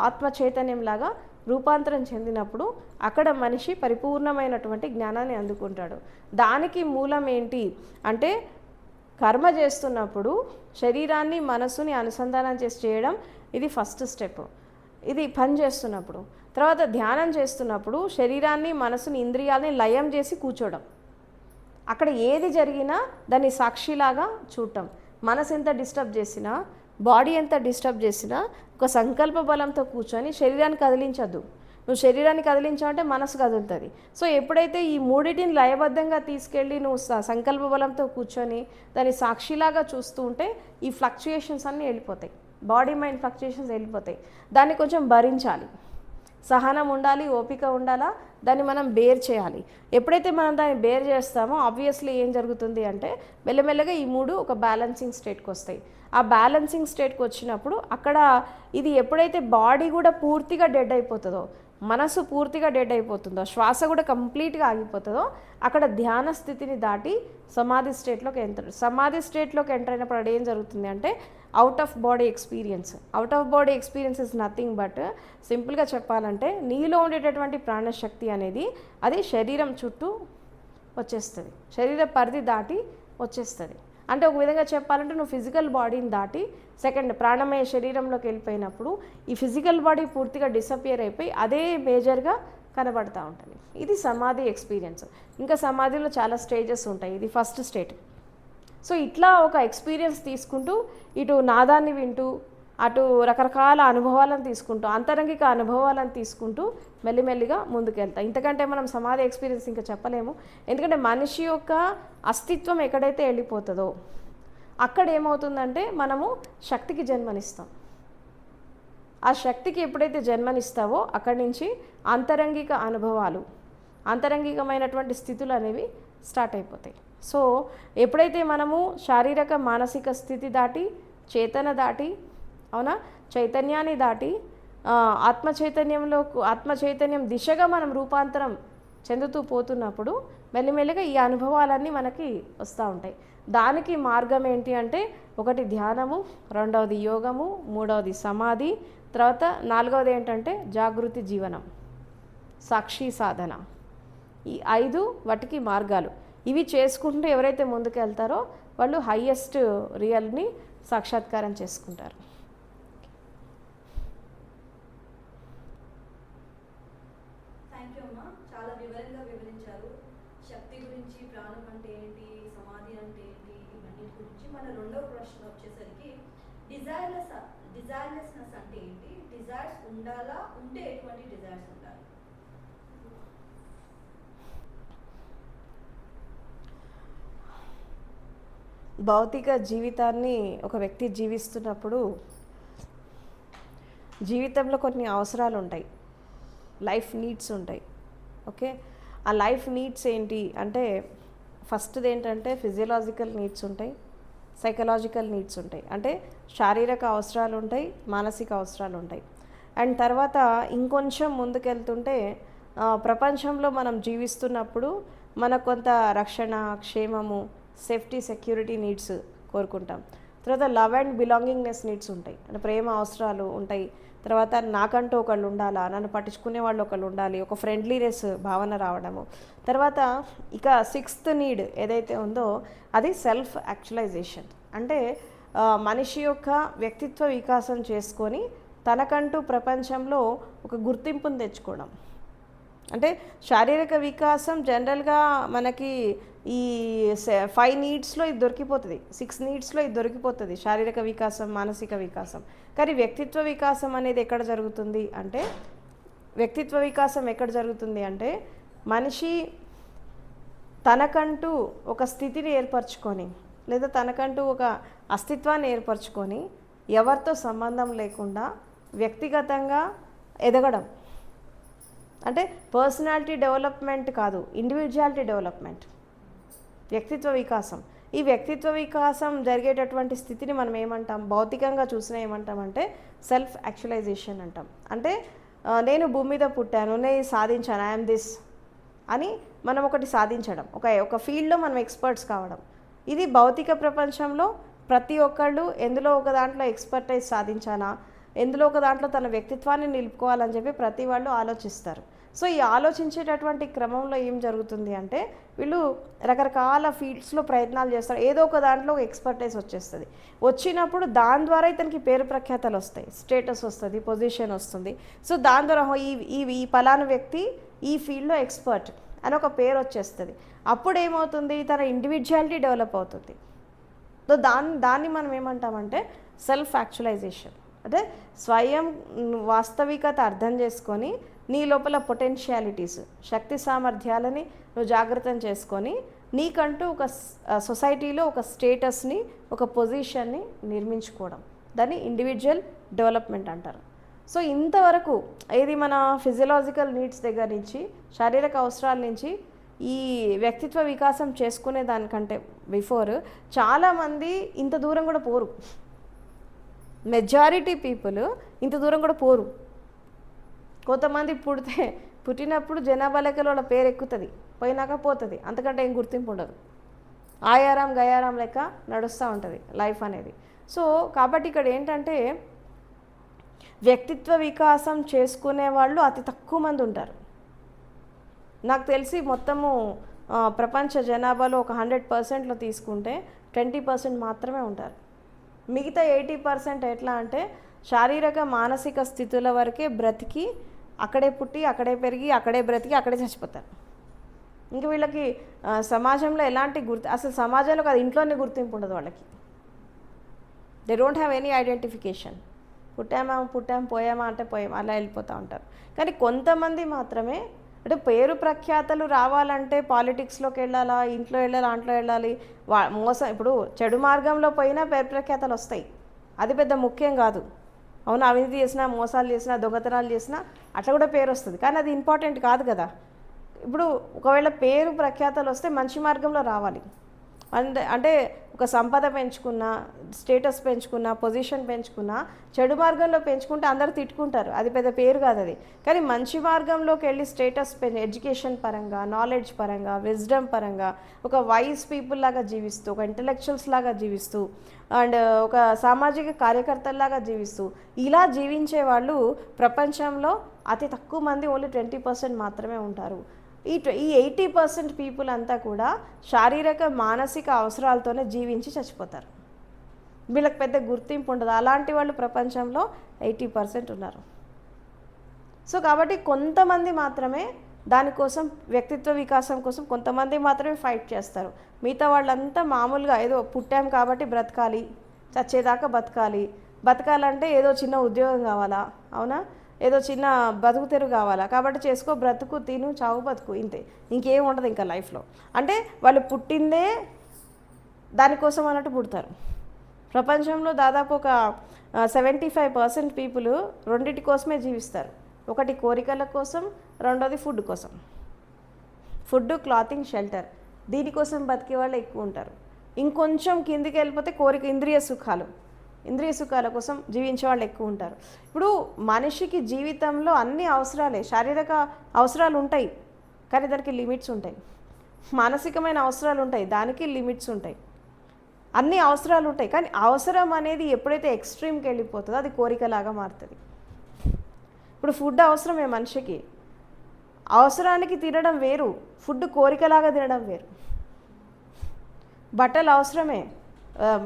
ఆత్మ చైతన్యంలాగా రూపాంతరం చెందినప్పుడు అక్కడ మనిషి పరిపూర్ణమైనటువంటి జ్ఞానాన్ని అందుకుంటాడు. దానికి మూలం ఏంటి అంటే కర్మ చేస్తున్నప్పుడు శరీరాన్ని మనసుని అనుసంధానం చేసి చేయడం ఇది ఫస్ట్ స్టెప్. ఇది పని చేస్తున్నప్పుడు. తర్వాత ధ్యానం చేస్తున్నప్పుడు శరీరాన్ని మనసుని ఇంద్రియాలని లయం చేసి కూర్చోవడం. అక్కడ ఏది జరిగినా దాన్ని సాక్షిలాగా చూడటం. మనసు ఎంత డిస్టర్బ్ చేసినా, బాడీ ఎంత డిస్టర్బ్ చేసినా ఒక సంకల్ప బలంతో కూర్చొని శరీరాన్ని కదిలించద్దు. నువ్వు శరీరాన్ని కదిలించావంటే మనసు కదులుతుంది. సో ఎప్పుడైతే ఈ మూడింటిని లయబద్ధంగా తీసుకెళ్ళి నువ్వు సంకల్ప బలంతో కూర్చొని దాన్ని సాక్షిలాగా చూస్తూ ఉంటే ఈ ఫ్లక్చుయేషన్స్ అన్నీ వెళ్ళిపోతాయి, బాడీ మైండ్ ఫ్లక్చుయేషన్స్ వెళ్ళిపోతాయి. దాన్ని కొంచెం భరించాలి, సహనం ఉండాలి, ఓపిక ఉండాలా, దాన్ని మనం బేర్ చేయాలి. ఎప్పుడైతే మనం దాన్ని బేర్ చేస్తామో ఆబ్వియస్లీ ఏం జరుగుతుంది అంటే మెల్లమెల్లగా ఈ మూడు ఒక బ్యాలెన్సింగ్ స్టేట్కి వస్తాయి. ఆ బ్యాలెన్సింగ్ స్టేట్కి వచ్చినప్పుడు అక్కడ ఇది ఎప్పుడైతే బాడీ కూడా పూర్తిగా డెడ్ అయిపోతుందో, మనసు పూర్తిగా డెడ్ అయిపోతుందో, శ్వాస కూడా కంప్లీట్గా ఆగిపోతుందో అక్కడ ధ్యాన స్థితిని దాటి సమాధి స్టేట్లోకి ఎంటర్. సమాధి స్టేట్లోకి ఎంటర్ అయినప్పుడు అక్కడ ఏం జరుగుతుంది అంటే out of body experience. Out of body experience is nothing but సింపుల్గా చెప్పాలంటే నీలో ఉండేటటువంటి ప్రాణశక్తి అనేది అది శరీరం చుట్టూ వచ్చేస్తుంది, శరీర పరిధి దాటి వచ్చేస్తుంది. అంటే ఒక విధంగా చెప్పాలంటే నువ్వు ఫిజికల్ బాడీని దాటి సెకండ్ ప్రాణమయ శరీరంలోకి వెళ్ళిపోయినప్పుడు ఈ ఫిజికల్ బాడీ పూర్తిగా డిసపియర్ అయిపోయి అదే మేజర్గా కనబడుతూ ఉంటుంది. ఇది సమాధి ఎక్స్పీరియన్స్. ఇంకా సమాధిలో చాలా స్టేజెస్ ఉంటాయి. ఇది ఫస్ట్ స్టేట్. సో ఇట్లా ఒక ఎక్స్పీరియన్స్ తీసుకుంటూ ఇటు నాదాన్ని వింటూ అటు రకరకాల అనుభవాలను తీసుకుంటూ అంతరంగిక అనుభవాలను తీసుకుంటూ మెల్లిమెల్లిగా ముందుకెళ్తాం. ఇంతకంటే మనం సమాధి ఎక్స్పీరియన్స్ ఇంకా చెప్పలేము. ఎందుకంటే మనిషి యొక్క అస్తిత్వం ఎక్కడైతే వెళ్ళిపోతుందో అక్కడ ఏమవుతుందంటే మనము శక్తికి జన్మనిస్తాం. ఆ శక్తికి ఎప్పుడైతే జన్మనిస్తావో అక్కడి నుంచి అంతరంగిక అనుభవాలు, అంతరంగికమైనటువంటి స్థితులు అనేవి స్టార్ట్ అయిపోతాయి. సో ఎప్పుడైతే మనము శారీరక మానసిక స్థితి దాటి చేతన దాటి అవునా చైతన్యాన్ని దాటి ఆత్మ చైతన్యం దిశగా మనం రూపాంతరం చెందుతూ పోతున్నప్పుడు మెల్లిమెల్లిగా ఈ అనుభవాలన్నీ మనకి వస్తూ ఉంటాయి. దానికి మార్గం ఏంటి అంటే ఒకటి ధ్యానము, రెండవది యోగము, మూడవది సమాధి, తర్వాత నాలుగవది ఏంటంటే జాగృతి జీవనం, సాక్షి సాధన. ఈ 5 వాటికి మార్గాలు. ఇవి చేసుకుంటూ ఎవరైతే ముందుకు వెళ్తారో వాళ్ళు హయ్యెస్ట్ రియల్ని సాక్షాత్కారం చేసుకుంటారు. థ్యాంక్ యూ అమ్మా, చాలా వివరంగా వివరించారు. శక్తి గురించి, ప్రాణం అంటే ఏంటి, సమాధి అంటే ఏంటి, ఇవన్నీ గురించి. మన రెండవ ప్రశ్న వచ్చేసరికి డిజైర్లెస్నెస్ అంటే ఏంటి, డిజైర్స్ ఉండాలా, ఉంటే ఎటువంటి డిజైర్స్ ఉండాలి? భౌతిక జీవితాన్ని ఒక వ్యక్తి జీవిస్తున్నప్పుడు జీవితంలో కొన్ని అవసరాలు ఉంటాయి, లైఫ్ నీడ్స్ ఉంటాయి. ఓకే, ఆ లైఫ్ నీడ్స్ ఏంటి అంటే ఫస్ట్ది ఏంటంటే ఫిజియలాజికల్ నీడ్స్ ఉంటాయి, సైకలాజికల్ నీడ్స్ ఉంటాయి. అంటే శారీరక అవసరాలు ఉంటాయి, మానసిక అవసరాలు ఉంటాయి. అండ్ తర్వాత ఇంకొంచెం ముందుకెళ్తుంటే ప్రపంచంలో మనం జీవిస్తున్నప్పుడు మనకు కొంత రక్షణ, క్షేమము, సేఫ్టీ, సెక్యూరిటీ నీడ్స్ కోరుకుంటాం. తర్వాత లవ్ అండ్ బిలాంగింగ్నెస్ నీడ్స్ ఉంటాయి, అంటే ప్రేమ అవసరాలు ఉంటాయి. తర్వాత నాకంటూ ఒకళ్ళు ఉండాలా, నన్ను పట్టించుకునే వాళ్ళు ఒకళ్ళు ఉండాలి, ఒక ఫ్రెండ్లీనెస్ భావన రావడము. తర్వాత ఇక 6th నీడ్ ఏదైతే ఉందో అది సెల్ఫ్ యాక్చువలైజేషన్. అంటే మనిషి యొక్క వ్యక్తిత్వ వికాసం చేసుకొని తనకంటూ ప్రపంచంలో ఒక గుర్తింపును తెచ్చుకోవడం. అంటే శారీరక వికాసం జనరల్గా మనకి ఈ 5 నీడ్స్లో ఇది దొరికిపోతుంది, 6 నీడ్స్లో ఇది దొరికిపోతుంది, శారీరక వికాసం, మానసిక వికాసం. కానీ వ్యక్తిత్వ వికాసం అనేది ఎక్కడ జరుగుతుంది అంటే మనిషి తనకంటూ ఒక స్థితిని ఏర్పరచుకొని లేదా తనకంటూ ఒక అస్తిత్వాన్ని ఏర్పరచుకొని ఎవరితో సంబంధం లేకుండా వ్యక్తిగతంగా ఎదగడం. అంటే పర్సనాలిటీ డెవలప్మెంట్ కాదు, ఇండివిజువాలిటీ డెవలప్మెంట్, వ్యక్తిత్వ వికాసం. ఈ వ్యక్తిత్వ వికాసం జరిగేటటువంటి స్థితిని మనం ఏమంటాం, భౌతికంగా చూసినా ఏమంటామంటే సెల్ఫ్ యాక్చువలైజేషన్ అంటాం. అంటే నేను భూమి మీద పుట్టాను, నేను సాధించాను, ఐఎమ్ దిస్ అని మనం ఒకటి సాధించడం, ఒక ఫీల్డ్లో మనం ఎక్స్పర్ట్స్ కావడం. ఇది భౌతిక ప్రపంచంలో ప్రతి ఒక్కళ్ళు ఎందులో ఒక దాంట్లో ఎక్స్పర్టైజ్ సాధించాలా, ఎందులో ఒక దాంట్లో తన వ్యక్తిత్వాన్ని నిలుపుకోవాలని చెప్పి ప్రతి వాళ్ళు ఆలోచిస్తారు. సో ఈ ఆలోచించేటటువంటి క్రమంలో ఏం జరుగుతుంది అంటే వీళ్ళు రకరకాల ఫీల్డ్స్లో ప్రయత్నాలు చేస్తారు. ఏదో ఒక దాంట్లో ఒక ఎక్స్పర్టైజ్ వచ్చేస్తుంది. వచ్చినప్పుడు దాని ద్వారా ఇతనికి పేరు ప్రఖ్యాతలు వస్తాయి, స్టేటస్ వస్తుంది, పొజిషన్ వస్తుంది. సో దాని ద్వారా ఈ పలానా వ్యక్తి ఈ ఫీల్డ్లో ఎక్స్పర్ట్ అని ఒక పేరు వచ్చేస్తుంది. అప్పుడు ఏమవుతుంది, తన ఇండివిజువాలిటీ డెవలప్ అవుతుంది. సో దాన్ని మనం ఏమంటామంటే సెల్ఫ్ యాక్చువలైజేషన్. అంటే స్వయం వాస్తవికత అర్థం చేసుకొని నీ లోపల పొటెన్షియాలిటీస్, శక్తి సామర్థ్యాలని నువ్వు జాగ్రత్తం చేసుకొని నీకంటూ ఒక సొసైటీలో ఒక స్టేటస్ని, ఒక పొజిషన్ని నిర్మించుకోవడం, దాన్ని ఇండివిజువల్ డెవలప్మెంట్ అంటారు. సో ఇంతవరకు ఏది మన ఫిజియలాజికల్ నీడ్స్ దగ్గర నుంచి, శారీరక అవసరాల నుంచి ఈ వ్యక్తిత్వ వికాసం చేసుకునే దానికంటే బిఫోర్ చాలామంది ఇంత దూరం కూడా పోరు. మెజారిటీ పీపుల్ ఇంత దూరం కూడా పోరు. కొంతమంది పుట్టినప్పుడు జనాభా లెక్కలో వాళ్ళ పేరు ఎక్కుతుంది, పోయినాక పోతుంది, అంతకంటే ఏం గుర్తింపు ఉండదు. ఆయారం గయారం లెక్క నడుస్తూ ఉంటుంది లైఫ్ అనేది. సో కాబట్టి ఇక్కడ ఏంటంటే వ్యక్తిత్వ వికాసం చేసుకునే వాళ్ళు అతి తక్కువ మంది ఉంటారు. నాకు తెలిసి మొత్తము ప్రపంచ జనాభాలో ఒక 100%లో తీసుకుంటే 20% మాత్రమే ఉంటారు. మిగతా 80% ఎట్లా అంటే శారీరక మానసిక స్థితుల వరకే బ్రతికి, అక్కడే పుట్టి, అక్కడే పెరిగి, అక్కడే బ్రతికి, అక్కడే చచ్చిపోతారు. ఇంకా వీళ్ళకి సమాజంలో ఎలాంటి అసలు సమాజంలో కాదు, ఇంట్లోనే గుర్తింపు ఉండదు వాళ్ళకి. They don't have any identification. పుట్టాం పోయామా అంటే పోయామా అలా వెళ్ళిపోతూ ఉంటారు. కానీ కొంతమంది మాత్రమే, అంటే పేరు ప్రఖ్యాతలు రావాలంటే పాలిటిక్స్లోకి వెళ్ళాలా, ఇంట్లో వెళ్ళాలి, దాంట్లో వెళ్ళాలి, మోసం, ఇప్పుడు చెడు మార్గంలో పోయినా పేరు ప్రఖ్యాతలు వస్తాయి, అది పెద్ద ముఖ్యం కాదు. అవును, అవినీతి చేసినా, మోసాలు చేసినా, దొంగతనాలు చేసినా అట్లా కూడా పేరు వస్తుంది, కానీ అది ఇంపార్టెంట్ కాదు కదా. ఇప్పుడు ఒకవేళ పేరు ప్రఖ్యాతలు వస్తే మంచి మార్గంలో రావాలి. అంటే ఒక సంపద పెంచుకున్నా, స్టేటస్ పెంచుకున్నా, పొజిషన్ పెంచుకున్నా, చెడు మార్గంలో పెంచుకుంటే అందరూ తిట్టుకుంటారు, అది పెద్ద పేరు కాదు అది. కానీ మంచి మార్గంలోకి వెళ్ళి స్టేటస్ ఎడ్యుకేషన్ పరంగా, నాలెడ్జ్ పరంగా, విజ్డమ్ పరంగా ఒక వైజ్ పీపుల్ లాగా జీవిస్తూ, ఒక ఇంటలెక్చువల్స్ లాగా జీవిస్తూ, అండ్ ఒక సామాజిక కార్యకర్తల్లాగా జీవిస్తూ ఇలా జీవించే వాళ్ళు ప్రపంచంలో అతి తక్కువ మంది, ఓన్లీ 20% మాత్రమే ఉంటారు. ఈ 80% పీపుల్ అంతా కూడా శారీరక మానసిక అవసరాలతోనే జీవించి చచ్చిపోతారు. వీళ్ళకి పెద్ద గుర్తింపు ఉండదు. అలాంటి వాళ్ళు ప్రపంచంలో 80% ఉన్నారు. సో కాబట్టి కొంతమంది మాత్రమే దానికోసం, వ్యక్తిత్వ వికాసం కోసం కొంతమంది మాత్రమే ఫైట్ చేస్తారు. మిగతా వాళ్ళంతా మామూలుగా ఏదో పుట్టాం కాబట్టి బ్రతకాలి, చచ్చేదాకా బతకాలంటే ఏదో చిన్న ఉద్యోగం కావాలా, అవునా, ఏదో చిన్న బతుకు తెరుగు కావాలా, కాబట్టి చేసుకో, బ్రతుకు, తిను, చావు, బతుకు, ఇంతే, ఇంకేం ఉండదు ఇంకా లైఫ్లో. అంటే వాళ్ళు పుట్టిందే దానికోసం అన్నట్టు పుడతారు. ప్రపంచంలో దాదాపు ఒక 75% పీపుల్ రెండింటి కోసమే జీవిస్తారు. ఒకటి కోరికల కోసం, రెండోది ఫుడ్ కోసం. ఫుడ్, క్లాతింగ్, షెల్టర్, దీనికోసం బతికే వాళ్ళు ఎక్కువ ఉంటారు. ఇంకొంచెం కిందికి వెళ్ళిపోతే ఇంద్రియ సుఖాల కోసం జీవించే వాళ్ళు ఎక్కువ ఉంటారు. ఇప్పుడు మనిషికి జీవితంలో అన్ని అవసరాలే, శారీరక అవసరాలు ఉంటాయి కానీ దానికి లిమిట్స్ ఉంటాయి, మానసికమైన అవసరాలు ఉంటాయి, దానికి లిమిట్స్ ఉంటాయి, అన్ని అవసరాలు ఉంటాయి. కానీ అవసరం అనేది ఎప్పుడైతే ఎక్స్ట్రీమ్కి వెళ్ళిపోతుందో అది కోరికలాగా మారుతుంది. ఇప్పుడు ఫుడ్ అవసరమే మనిషికి, అవసరానికి తినడం వేరు, ఫుడ్ కోరికలాగా తినడం వేరు. బట్టలు అవసరమే,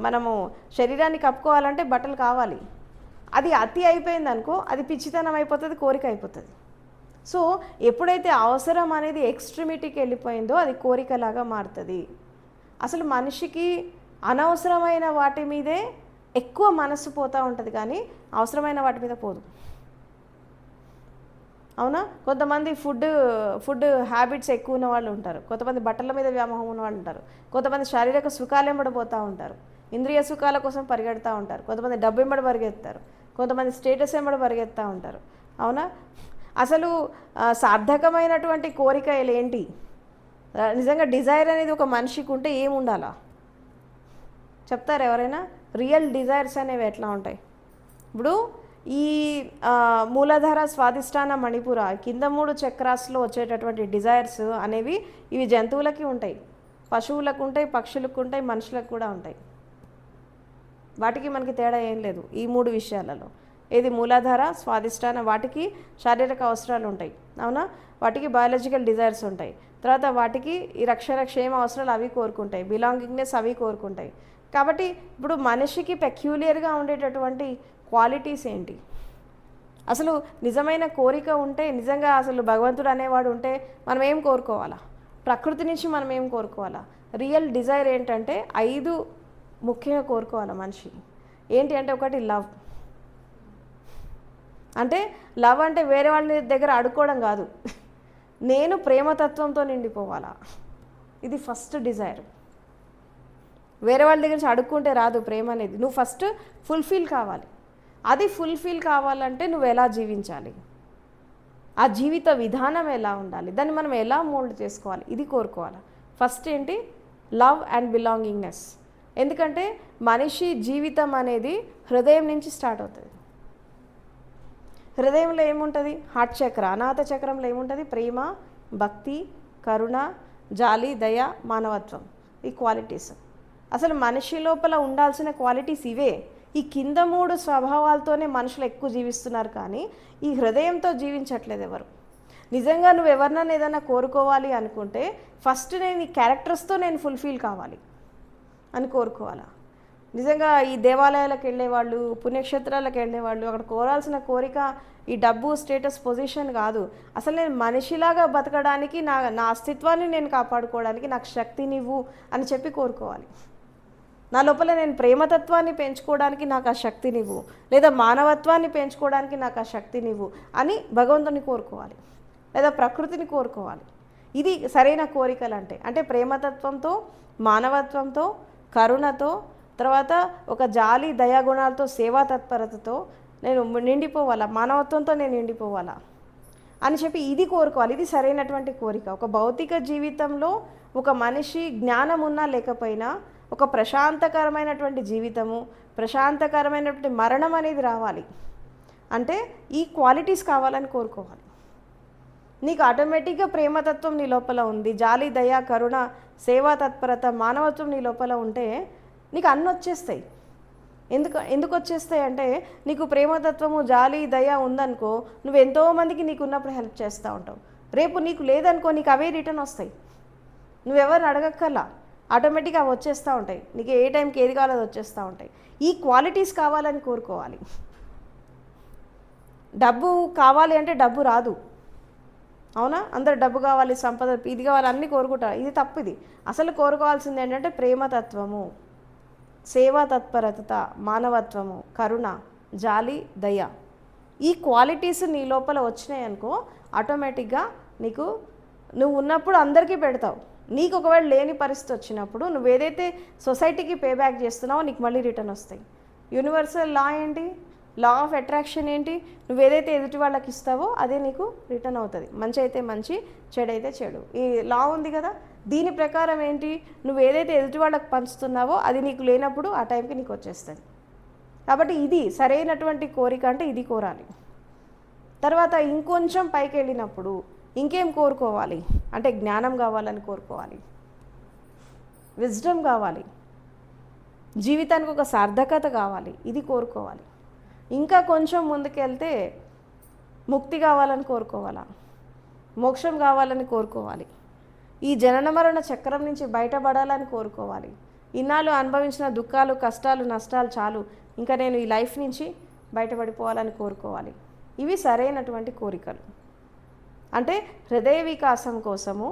మనము శరీరాన్ని కప్పుకోవాలంటే బట్టలు కావాలి, అది అతి అయిపోయింది అనుకో, అది పిచ్చితనం అయిపోతుంది, కోరిక అయిపోతుంది. సో ఎప్పుడైతే అవసరం అనేది ఎక్స్ట్రీమిటీకి వెళ్ళిపోయిందో అది కోరికలాగా మారుతుంది. అసలు మనిషికి అనవసరమైన వాటి మీదే ఎక్కువ మనసు పోతూ ఉంటుంది కానీ అవసరమైన వాటి మీద పోదు. అవునా? కొంతమంది ఫుడ్ హ్యాబిట్స్ ఎక్కువ ఉన్న వాళ్ళు ఉంటారు, కొంతమంది బట్టల మీద వ్యామోహం ఉన్న వాళ్ళు ఉంటారు, కొంతమంది శారీరక సుఖాలు వెంబడిపోతూ ఉంటారు, ఇంద్రియ సుఖాల కోసం పరిగెడుతూ ఉంటారు, కొంతమంది డబ్బు వెంబడి పరిగెత్తారు, కొంతమంది స్టేటస్ వెంబడి పరిగెత్తుతూ ఉంటారు. అవునా? అసలు సార్థకమైనటువంటి కోరికలు ఏంటి? నిజంగా డిజైర్ అనేది ఒక మనిషికి ఉంటే ఏమి ఉండాలా చెప్తారు ఎవరైనా? రియల్ డిజైర్స్ అనేవి ఎట్లా ఉంటాయి? ఇప్పుడు ఈ మూలాధార, స్వాదిష్టాన, మణిపుర కింద 3 చక్రాస్లో వచ్చేటటువంటి డిజైర్స్ అనేవి ఇవి జంతువులకి ఉంటాయి, పశువులకు ఉంటాయి, పక్షులకు ఉంటాయి, మనుషులకు కూడా ఉంటాయి. వాటికి మనకి తేడా ఏం లేదు ఈ 3 విషయాలలో. ఏది మూలాధార, స్వాదిష్టాన వాటికి శారీరక అవసరాలు ఉంటాయి. అవునా? వాటికి బయాలజికల్ డిజైర్స్ ఉంటాయి. తర్వాత వాటికి ఈ రక్షణ క్షేమ అవసరాలు అవి కోరుకుంటాయి, బిలాంగింగ్నెస్ అవి కోరుకుంటాయి. కాబట్టి ఇప్పుడు మనిషికి పెక్యూలియర్గా ఉండేటటువంటి క్వాలిటీస్ ఏంటి? అసలు నిజమైన కోరిక ఉంటే, నిజంగా అసలు భగవంతుడు అనేవాడు ఉంటే మనం ఏం కోరుకోవాలా? ప్రకృతి నుంచి మనం ఏం కోరుకోవాలా? రియల్ డిజైర్ ఏంటంటే 5 ముఖ్యంగా కోరుకోవాలి మనిషి. ఏంటి అంటే, ఒకటి లవ్. అంటే లవ్ అంటే వేరే వాళ్ళ దగ్గర అడుక్కోవడం కాదు, నేను ప్రేమతత్వంతో నిండిపోవాలా. ఇది ఫస్ట్ డిజైర్. వేరే వాళ్ళ దగ్గర నుంచి అడుక్కుంటే రాదు ప్రేమ అనేది. నువ్వు ఫస్ట్ ఫుల్ఫిల్ కావాలి. అది ఫుల్ఫిల్ కావాలంటే నువ్వు ఎలా జీవించాలి, ఆ జీవిత విధానం ఎలా ఉండాలి, దాన్ని మనం ఎలా మోల్డ్ చేసుకోవాలి, ఇది కోరుకోవాలి. ఫస్ట్ ఏంటి? Love and belongingness. ఎందుకంటే మనిషి జీవితం అనేది హృదయం నుంచి స్టార్ట్ అవుతుంది. హృదయంలో ఏముంటుంది? హార్ట్ చక్ర. అనాథ చక్రంలో ఏముంటుంది? ప్రేమ, భక్తి, కరుణ, జాలి, దయ, మానవత్వం. ఈ క్వాలిటీస్ అసలు మనిషి లోపల ఉండాల్సిన క్వాలిటీస్ ఇవే. ఈ కింద 3 స్వభావాలతోనే మనుషులు ఎక్కువ జీవిస్తున్నారు, కానీ ఈ హృదయంతో జీవించట్లేదు ఎవరు. నిజంగా నువ్వు ఎవరినైనా ఏదైనా కోరుకోవాలి అనుకుంటే ఫస్ట్ నేను ఈ క్యారెక్టర్స్తో నేను ఫుల్ఫిల్ కావాలి అని కోరుకోవాలా. నిజంగా ఈ దేవాలయాలకు వెళ్ళేవాళ్ళు, పుణ్యక్షేత్రాలకు వెళ్ళేవాళ్ళు అక్కడ కోరాల్సిన కోరిక ఈ డబ్బు, స్టేటస్, పొజిషన్ కాదు. అసలు నేను మనిషిలాగా బతకడానికి, నా అస్తిత్వాన్ని నేను కాపాడుకోవడానికి నాకు శక్తినివ్వు అని చెప్పి కోరుకోవాలి. నా లోపల నేను ప్రేమతత్వాన్ని పెంచుకోవడానికి నాకు ఆ శక్తినివ్వు, లేదా మానవత్వాన్ని పెంచుకోవడానికి నాకు ఆ శక్తినివ్వు అని భగవంతుని కోరుకోవాలి, లేదా ప్రకృతిని కోరుకోవాలి. ఇది సరైన కోరికలు అంటే ప్రేమతత్వంతో, మానవత్వంతో, కరుణతో, తర్వాత ఒక జాలి, దయాగుణాలతో, సేవా తత్పరతతో నేను నిండిపోవాలా, మానవత్వంతో నేను నిండిపోవాలా అని చెప్పి ఇది కోరుకోవాలి. ఇది సరైనటువంటి కోరిక. ఒక భౌతిక జీవితంలో ఒక మనిషి జ్ఞానం ఉన్నా లేకపోయినా ఒక ప్రశాంతకరమైనటువంటి జీవితము, ప్రశాంతకరమైనటువంటి మరణం అనేది రావాలి అంటే ఈ క్వాలిటీస్ కావాలని కోరుకోవాలి. నీకు ఆటోమేటిక్గా ప్రేమతత్వం నీ లోపల ఉంది, జాలి, దయ, కరుణ, సేవా తత్పరత, మానవత్వం నీ లోపల ఉంటే నీకు అన్నీ వచ్చేస్తాయి. ఎందుకు వచ్చేస్తాయి అంటే, నీకు ప్రేమతత్వము, జాలి, దయ ఉందనుకో, నువ్వు ఎంతోమందికి నీకు ఉన్నప్పుడు హెల్ప్ చేస్తూ ఉంటావు. రేపు నీకు లేదనుకో, నీకు అవే రిటర్న్ వస్తాయి. నువ్వెవరిని అడగక్కర్లా, ఆటోమేటిక్గా అవి వచ్చేస్తూ ఉంటాయి. నీకు ఏ టైంకి ఏది కావాలో అది వచ్చేస్తూ ఉంటాయి. ఈ క్వాలిటీస్ కావాలని కోరుకోవాలి. డబ్బు కావాలి అంటే డబ్బు రాదు. అవునా? అందరు డబ్బు కావాలి, సంపద, ఇది కావాలి అన్నీ కోరుకుంటారు. ఇది తప్పు. ఇది అసలు కోరుకోవాల్సింది ఏంటంటే ప్రేమతత్వము, సేవా తత్పరత, మానవత్వము, కరుణ, జాలి, దయ. ఈ క్వాలిటీస్ నీ లోపల వచ్చినాయి అనుకో, ఆటోమేటిక్గా నువ్వు ఉన్నప్పుడు అందరికీ పెడతావు. నీకు ఒకవేళ లేని పరిస్థితి వచ్చినప్పుడు నువ్వు ఏదైతే సొసైటీకి పే బ్యాక్ చేస్తున్నావో నీకు మళ్ళీ రిటర్న్ వస్తాయి. యూనివర్సల్ లా ఏంటి? లా ఆఫ్ అట్రాక్షన్ ఏంటి? నువ్వు ఏదైతే ఎదుటి వాళ్ళకి ఇస్తావో అదే నీకు రిటర్న్ అవుతుంది. మంచి అయితే మంచి, చెడు అయితే చెడు. ఈ లా ఉంది కదా, దీని ప్రకారం ఏంటి? నువ్వు ఏదైతే ఎదుటి వాళ్ళకి పంచుతున్నావో అది నీకు లేనప్పుడు ఆ టైంకి నీకు వచ్చేస్తుంది. కాబట్టి ఇది సరైనటువంటి కోరిక అంటే ఇది కోరాలి. తర్వాత ఇంకొంచెం పైకి వెళ్ళినప్పుడు ఇంకేం కోరుకోవాలి అంటే జ్ఞానం కావాలని కోరుకోవాలి, విజ్డమ్ కావాలి, జీవితానికి ఒక సార్థకత కావాలి, ఇది కోరుకోవాలి. ఇంకా కొంచెం ముందుకెళ్తే ముక్తి కావాలని కోరుకోవాలా, మోక్షం కావాలని కోరుకోవాలి, ఈ జనన మరణ చక్రం నుంచి బయటపడాలని కోరుకోవాలి. ఇన్నాళ్ళు అనుభవించిన దుఃఖాలు, కష్టాలు, నష్టాలు చాలు, ఇంకా నేను ఈ లైఫ్ నుంచి బయటపడిపోవాలని కోరుకోవాలి. ఇవి సరైనటువంటి కోరికలు. అంటే హృదయ వికాసం కోసము,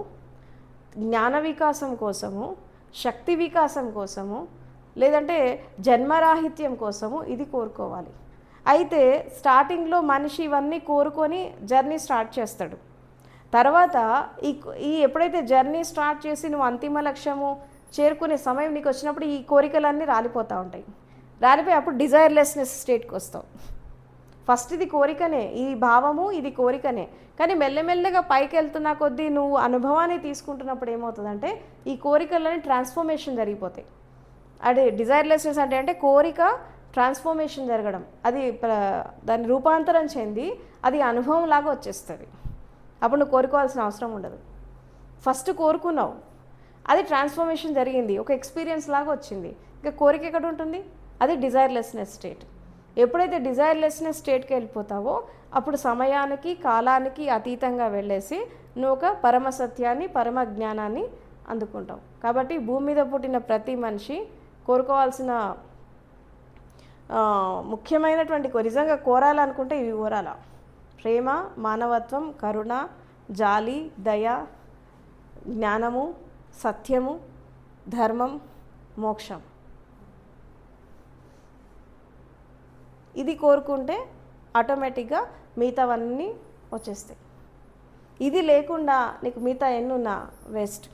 జ్ఞాన వికాసం కోసము, శక్తి వికాసం కోసము, లేదంటే జన్మరాహిత్యం కోసము ఇది కోరుకోవాలి. అయితే స్టార్టింగ్లో మనిషి ఇవన్నీ కోరుకొని జర్నీ స్టార్ట్ చేస్తాడు. తర్వాత ఈ ఎప్పుడైతే జర్నీ స్టార్ట్ చేసి నువ్వు అంతిమ లక్ష్యము చేరుకునే సమయం నీకు వచ్చినప్పుడు ఈ కోరికలన్నీ రాలిపోతూ ఉంటాయి. రాలిపోయి అప్పుడు డిజైర్లెస్నెస్ స్టేట్కి వస్తావు. ఫస్ట్ ఇది కోరికనే, ఈ భావము ఇది కోరికనే, కానీ మెల్లమెల్లగా పైకి వెళ్తున్న కొద్దీ నువ్వు అనుభవాన్ని తీసుకుంటున్నప్పుడు ఏమవుతుందంటే ఈ కోరికలని ట్రాన్స్ఫర్మేషన్ జరిగిపోతాయి. అదే డిజైర్లెస్నెస్ అంటే కోరిక ట్రాన్స్ఫర్మేషన్ జరగడం, అది దాన్ని రూపాంతరం చెంది అది అనుభవం లాగా వచ్చేస్తుంది. అప్పుడు నువ్వు కోరుకోవాల్సిన అవసరం ఉండదు. ఫస్ట్ కోరుకున్నావు, అది ట్రాన్స్ఫర్మేషన్ జరిగింది, ఒక ఎక్స్పీరియన్స్ లాగా వచ్చింది. ఇంకా కోరిక ఎక్కడ ఉంటుంది? అది డిజైర్లెస్నెస్ స్టేట్. ఎప్పుడైతే డిజైర్లెస్నెస్ స్టేట్కి వెళ్ళిపోతావో అప్పుడు సమయానికి కాలానికి అతీతంగా వెళ్ళేసి నువ్వు ఒక పరమ సత్యాన్ని పరమ జ్ఞానాన్ని అందుకుంటావు. కాబట్టి భూమి మీద పుట్టిన ప్రతి మనిషి కోరుకోవాల్సిన ముఖ్యమైనటువంటి నిజంగా కోరాలనుకుంటే ఇవి కోరాల: ప్రేమ, మానవత్వం, కరుణ, జాలి, దయ, జ్ఞానము, సత్యము, ధర్మం, మోక్షం. ఇది కోరుకుంటే ఆటోమేటిక్గా మిగతావన్నీ వచ్చేస్తాయి. ఇది లేకుండా నీకు మిగతా ఎన్నున్నా వేస్ట్.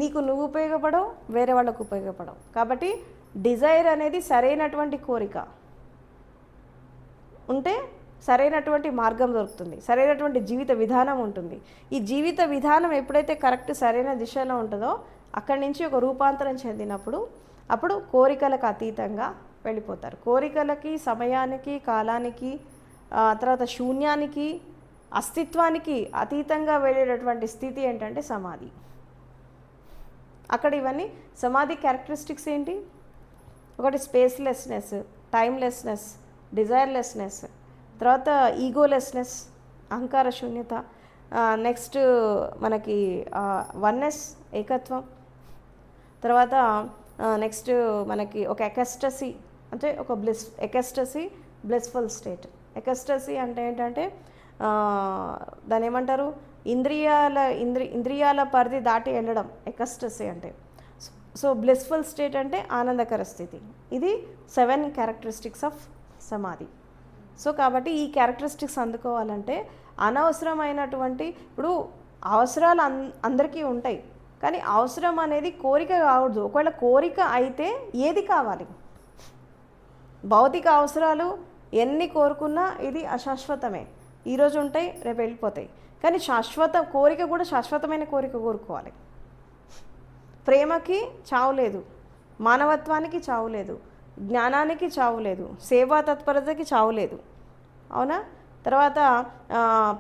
నీకు నువ్వు ఉపయోగపడవు, వేరే వాళ్ళకు ఉపయోగపడవు. కాబట్టి డిజైర్ అనేది సరైనటువంటి కోరిక ఉంటే సరైనటువంటి మార్గం దొరుకుతుంది, సరైనటువంటి జీవిత విధానం ఉంటుంది. ఈ జీవిత విధానం ఎప్పుడైతే కరెక్ట్ సరైన దిశలో ఉంటుందో అక్కడి నుంచి ఒక రూపాంతరం చెందినప్పుడు అప్పుడు కోరికలకు అతీతంగా వెళ్ళిపోతారు. కోరికలకి, సమయానికి, కాలానికి, తర్వాత శూన్యానికి, అస్తిత్వానికి అతీతంగా వెళ్ళేటటువంటి స్థితి ఏంటంటే సమాధి. అక్కడ ఇవన్నీ సమాధి క్యారెక్టరిస్టిక్స్ ఏంటి? ఒకటి స్పేస్లెస్నెస్, టైమ్లెస్నెస్, డిజైర్లెస్నెస్, తర్వాత ఈగోలెస్నెస్, అహంకార శూన్యత, నెక్స్ట్ మనకి వన్నెస్, ఏకత్వం, తర్వాత నెక్స్ట్ మనకి ఒక ఎకస్టసీ, అంటే ఒక ఎకస్టసీ, బ్లెస్ఫుల్ స్టేట్. ఎకస్టసీ అంటే ఏంటంటే దాని ఏమంటారు, ఇంద్రియాల పరిధి దాటి వెళ్ళడం ఎకస్టసీ అంటే. సో బ్లెస్ఫుల్ స్టేట్ అంటే ఆనందకర స్థితి. ఇది 7 క్యారెక్టరిస్టిక్స్ ఆఫ్ సమాధి. సో కాబట్టి ఈ క్యారెక్టరిస్టిక్స్ అందుకోవాలంటే అనవసరమైనటువంటి, ఇప్పుడు అవసరాలు అందరికీ ఉంటాయి, కానీ అవసరం అనేది కోరిక కావద్దు. ఒకవేళ కోరిక అయితే ఏది కావాలి? భౌతిక అవసరాలు ఎన్ని కోరుకున్నా ఇది అశాశ్వతమే. ఈరోజు ఉంటాయి, రేపు వెళ్ళిపోతాయి. కానీ కోరిక కూడా శాశ్వతమైన కోరిక కోరుకోవాలి. ప్రేమకి చావు లేదు, మానవత్వానికి చావు లేదు, జ్ఞానానికి చావు లేదు, సేవా తత్పరతకి చావు లేదు. అవునా? తర్వాత